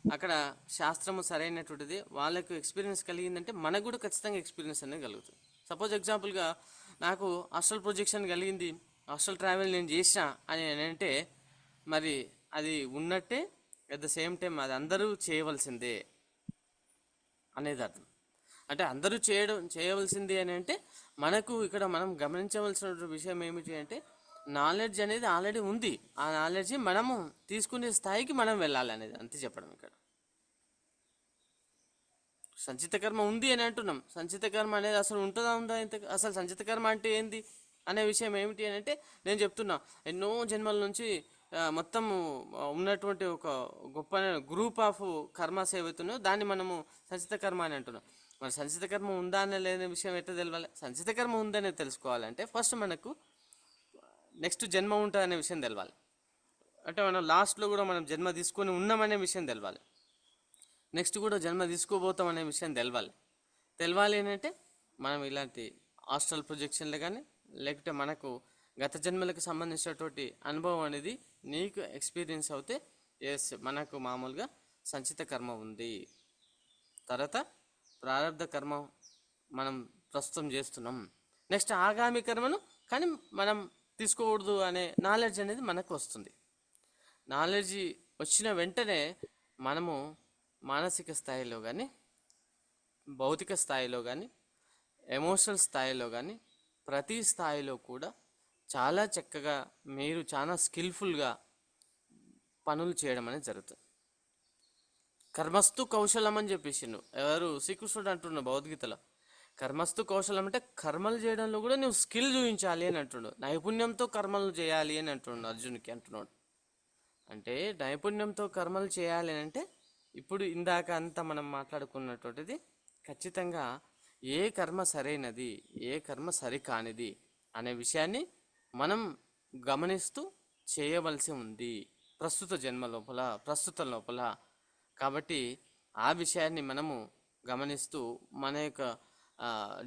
అక్కడ శాస్త్రము సరైనటువంటిది. వాళ్ళకు ఎక్స్పీరియన్స్ కలిగిందంటే మనకు కూడా ఖచ్చితంగా ఎక్స్పీరియన్స్ అనేది కలుగుతుంది. సపోజ్ ఎగ్జాంపుల్గా నాకు హాస్టల్ ప్రొజెక్షన్ కలిగింది, హాస్టల్ ట్రావెల్ నేను చేసిన అని అంటే మరి అది ఉన్నట్టే. అట్ ద సేమ్ టైం అది అందరూ చేయవలసిందే అనేది అర్థం. అంటే అందరూ చేయవలసింది అని అంటే మనకు ఇక్కడ మనం గమనించవలసిన విషయం ఏమిటి అంటే నాలెడ్జ్ అనేది ఆల్రెడీ ఉంది. ఆ నాలెడ్జ్ మనము తీసుకునే స్థాయికి మనం వెళ్ళాలి అనేది అంతే చెప్పడం. ఇక్కడ సంచిత కర్మ ఉంది అని అంటున్నాం. సంచిత కర్మ అనేది అసలు ఉంటుందా ఉందా? అసలు సంచిత కర్మ అంటే ఏంది అనే విషయం ఏమిటి అని అంటే నేను చెప్తున్నా, ఎన్నో జన్మల నుంచి మొత్తం ఉన్నటువంటి ఒక గొప్ప గ్రూప్ ఆఫ్ కర్మస్ ఏవైతున్నాయో దాన్ని మనము సంచిత కర్మ అని అంటున్నాం. మరి సంచిత కర్మ ఉందా అనే లేని విషయం ఎట్లా తెలవాలి? సంచిత కర్మ ఉందనే తెలుసుకోవాలంటే ఫస్ట్ మనకు నెక్స్ట్ జన్మ ఉంటుంది అనే విషయం తెలవాలి. అంటే మనం లాస్ట్లో కూడా మనం జన్మ తీసుకొని ఉన్నామనే విషయం తెలవాలి. నెక్స్ట్ కూడా జన్మ తీసుకోబోతాం అనే విషయం తెలవాలి అని అంటే మనం ఇలాంటి హాస్టల్ ప్రొజెక్షన్లు కానీ లేకపోతే మనకు గత జన్మలకు సంబంధించినటువంటి అనుభవం అనేది నీకు ఎక్స్పీరియన్స్ అవుతే ఎస్ మనకు మామూలుగా సంచిత కర్మ ఉంది. తర్వాత ప్రారంధ కర్మ మనం ప్రస్తుతం చేస్తున్నాం. నెక్స్ట్ ఆగామి కర్మను కానీ మనం తీసుకోకూడదు అనే నాలెడ్జ్ అనేది మనకు వస్తుంది. నాలెడ్జ్ వచ్చిన వెంటనే మనము మానసిక స్థాయిలో కానీ భౌతిక స్థాయిలో కానీ ఎమోషనల్ స్థాయిలో కానీ ప్రతి స్థాయిలో కూడా చాలా చక్కగా మీరు చాలా స్కిల్ఫుల్గా పనులు చేయడం అనేది జరుగుతుంది. కర్మస్తు కౌశలం అని చెప్పేసిండు ఎవరు? శ్రీకృష్ణుడు అంటున్నాడు భగవద్గీతలో. కర్మస్తు కౌశలం అంటే కర్మలు చేయడంలో కూడా నువ్వు స్కిల్ చూపించాలి అని అంటున్నాడు. నైపుణ్యంతో కర్మలు చేయాలి అని అంటున్నాడు అర్జునుడికి అంటున్నాడు. అంటే నైపుణ్యంతో కర్మలు చేయాలి అని అంటే ఇప్పుడు ఇందాక అంతా మనం మాట్లాడుకున్నటువంటిది ఖచ్చితంగా ఏ కర్మ సరైనది ఏ కర్మ సరికానిది అనే విషయాన్ని మనం గమనిస్తూ చేయవలసి ఉంది ప్రస్తుతం లోపల. కాబట్టి ఆ విషయాన్ని మనము గమనిస్తూ మన యొక్క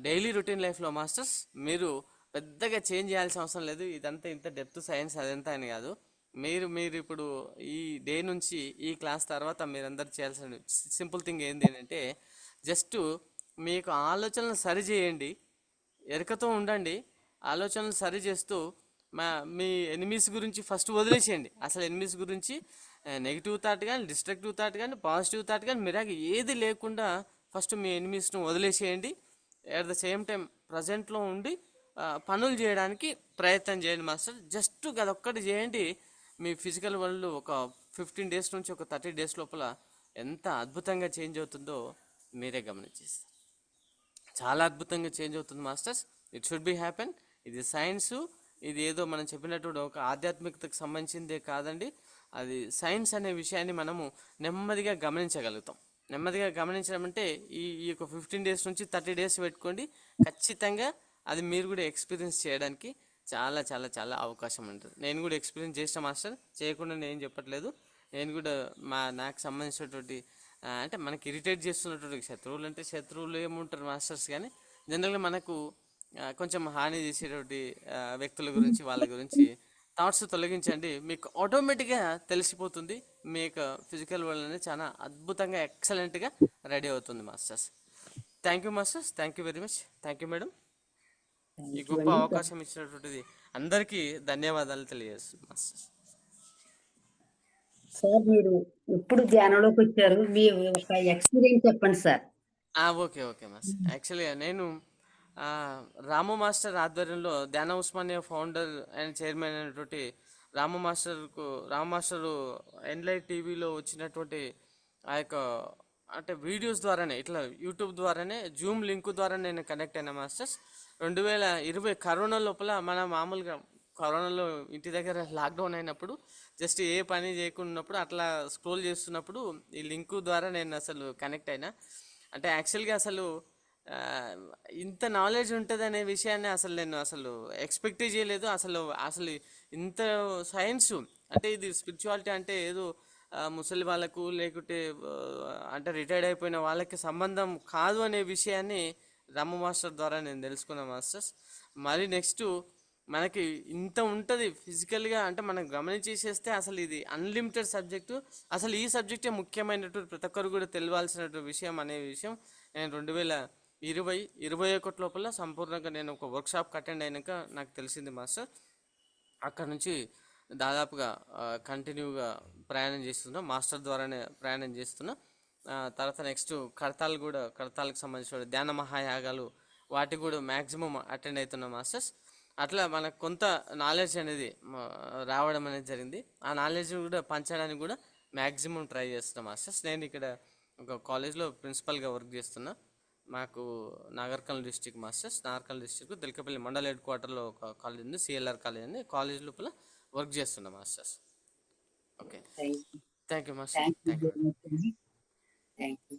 డైలీ రొటీన్ లైఫ్లో మాస్టర్స్ మీరు పెద్దగా చేంజ్ చేయాల్సిన అవసరం లేదు. ఇదంతా ఇంత డెప్త్ సైన్స్ అదంతా అని కాదు. మీరు ఇప్పుడు ఈ డే నుంచి ఈ క్లాస్ తర్వాత మీరందరూ చేయాల్సిన సింపుల్ థింగ్ ఏంటి అంటే జస్ట్ మీకు ఆలోచనలు సరి చేయండి, ఎరుకతో ఉండండి, ఆలోచనలు సరి చేస్తూ మీ ఎనిమీస్ గురించి ఫస్ట్ వదిలేసేయండి. అసలు ఎనిమీస్ గురించి నెగిటివ్ థాట్ కానీ, డిస్ట్రక్టివ్ థాట్ కానీ, పాజిటివ్ థాట్ కానీ మీరాకి ఏది లేకుండా ఫస్ట్ మీ ఎనిమీస్ను వదిలేసేయండి. అట్ ద సేమ్ టైం ప్రజెంట్లో ఉండి పనులు చేయడానికి ప్రయత్నం చేయండి మాస్టర్. జస్ట్ అదొక్కటి చేయండి. మీ ఫిజికల్ వరల్డ్ ఒక 15 డేస్ నుంచి ఒక 30 డేస్ లోపల ఎంత అద్భుతంగా చేంజ్ అవుతుందో మీరే గమనించేస్తారు. చాలా అద్భుతంగా చేంజ్ అవుతుంది masters. It should be happen. ఇది సైన్సు, ఇది ఏదో మనం చెప్పినట్టు ఒక ఆధ్యాత్మికతకు సంబంధించిందే కాదండి. అది సైన్స్ అనే విషయాన్ని మనము నెమ్మదిగా గమనించగలుగుతాం. నెమ్మదిగా గమనించడం అంటే ఈ యొక్క 15 డేస్ నుంచి 30 డేస్ పెట్టుకోండి. ఖచ్చితంగా అది మీరు కూడా ఎక్స్పీరియన్స్ చేయడానికి చాలా చాలా చాలా అవకాశం ఉంటుంది. నేను కూడా ఎక్స్పీరియన్స్ చేసిన మాస్టర్, చేయకుండా నేను చెప్పట్లేదు. నేను కూడా నాకు సంబంధించినటువంటి అంటే మనకి ఇరిటేట్ చేస్తున్నటువంటి శత్రువులు అంటే శత్రువులు ఏముంటారు మాస్టర్స్, కానీ జనరల్గా మనకు కొంచెం హాని చేసేటువంటి వ్యక్తుల గురించి వాళ్ళ గురించి థాట్స్ తొలగించండి. మీకు ఆటోమేటిక్గా తెలిసిపోతుంది మీ యొక్క ఫిజికల్ వరల్డ్ అనేది చాలా అద్భుతంగా ఎక్సలెంట్గా రెడీ అవుతుంది masters. Thank you masters, thank you very much. Thank you madam. ఈ గొప్ప అవకాశం ఇచ్చినటువంటిది అందరికీ ధన్యవాదాలు తెలియజేస్తుంది మాస్టర్స్. సార్ మీరు ఎప్పుడు ధ్యానంలోకి వచ్చారు? మీ ఒక ఎక్స్పీరియన్స్ చెప్పండి సార్. Okay okay master. యాక్చువల్గా నేను రాము మాస్టర్ ఆధ్వర్యంలో ధ్యాన ఉస్మానియా ఫౌండర్ అండ్ చైర్మన్ అయినటువంటి రాము మాస్టరు ఎన్లైట్ టీవీలో వచ్చినటువంటి ఆ యొక్క అంటే వీడియోస్ ద్వారానే, ఇట్లా యూట్యూబ్ ద్వారానే, జూమ్ లింక్ ద్వారా నేను కనెక్ట్ అయినా మాస్టర్స్. 2020 కరోనా లోపల మన మామూలుగా కరోనాలో ఇంటి దగ్గర లాక్డౌన్ అయినప్పుడు జస్ట్ ఏ పని చేయకున్నప్పుడు అట్లా స్క్రోల్ చేస్తున్నప్పుడు ఈ లింక్ ద్వారా నేను అసలు కనెక్ట్ అయినా. అంటే యాక్చువల్గా అసలు ఇంత నాలెడ్జ్ ఉంటుంది అనే విషయాన్ని నేను అసలు ఎక్స్పెక్ట్ చేయలేదు. అసలు ఇంత సైన్స్ అంటే ఇది స్పిరిచువాలిటీ అంటే ఏదో ముసలి వాళ్ళకు లేకుంటే అంటే రిటైర్డ్ అయిపోయిన వాళ్ళకి సంబంధం కాదు అనే విషయాన్ని రాము మాస్టర్ ద్వారా నేను తెలుసుకున్నా మాస్టర్స్. మరి నెక్స్ట్ మనకి ఇంత ఉంటుంది ఫిజికల్గా అంటే మనం గమనించేసేస్తే అసలు ఇది అన్లిమిటెడ్ సబ్జెక్టు. అసలు ఈ సబ్జెక్టే ముఖ్యమైనటువంటి ప్రతి ఒక్కరు కూడా తెలియాల్సినటువంటి విషయం అనే విషయం నేను 2021 లోపల సంపూర్ణంగా నేను ఒక వర్క్షాప్కి అటెండ్ అయినాక నాకు తెలిసింది మాస్టర్. అక్కడ నుంచి దాదాపుగా కంటిన్యూగా ప్రయాణం చేస్తున్నా, మాస్టర్ ద్వారానే ప్రయాణం చేస్తున్నా. తర్వాత నెక్స్ట్ కడతాలకు సంబంధించిన ధ్యాన మహాయాగాలు వాటికి కూడా మ్యాక్సిమం అటెండ్ అవుతున్నా మాస్టర్స్. అట్లా మనకు కొంత నాలెడ్జ్ అనేది రావడం అనేది జరిగింది. ఆ నాలెడ్జ్ కూడా పంచడానికి కూడా మ్యాక్సిమం ట్రై చేస్తున్నా మాస్టర్స్. నేను ఇక్కడ ఒక కాలేజ్లో ప్రిన్సిపల్గా వర్క్ చేస్తున్నా. మాకు Nagarkurnool district masters, Nagarkurnool district Telakapalli మండల హెడ్ క్వార్టర్లో ఒక కాలేజ్ ఉంది, సిఎల్ఆర్ కాలేజ్ అని. కాలేజ్ లోపల వర్క్ చేస్తున్నా masters. Okay, thank you master. Thank you. Thank you.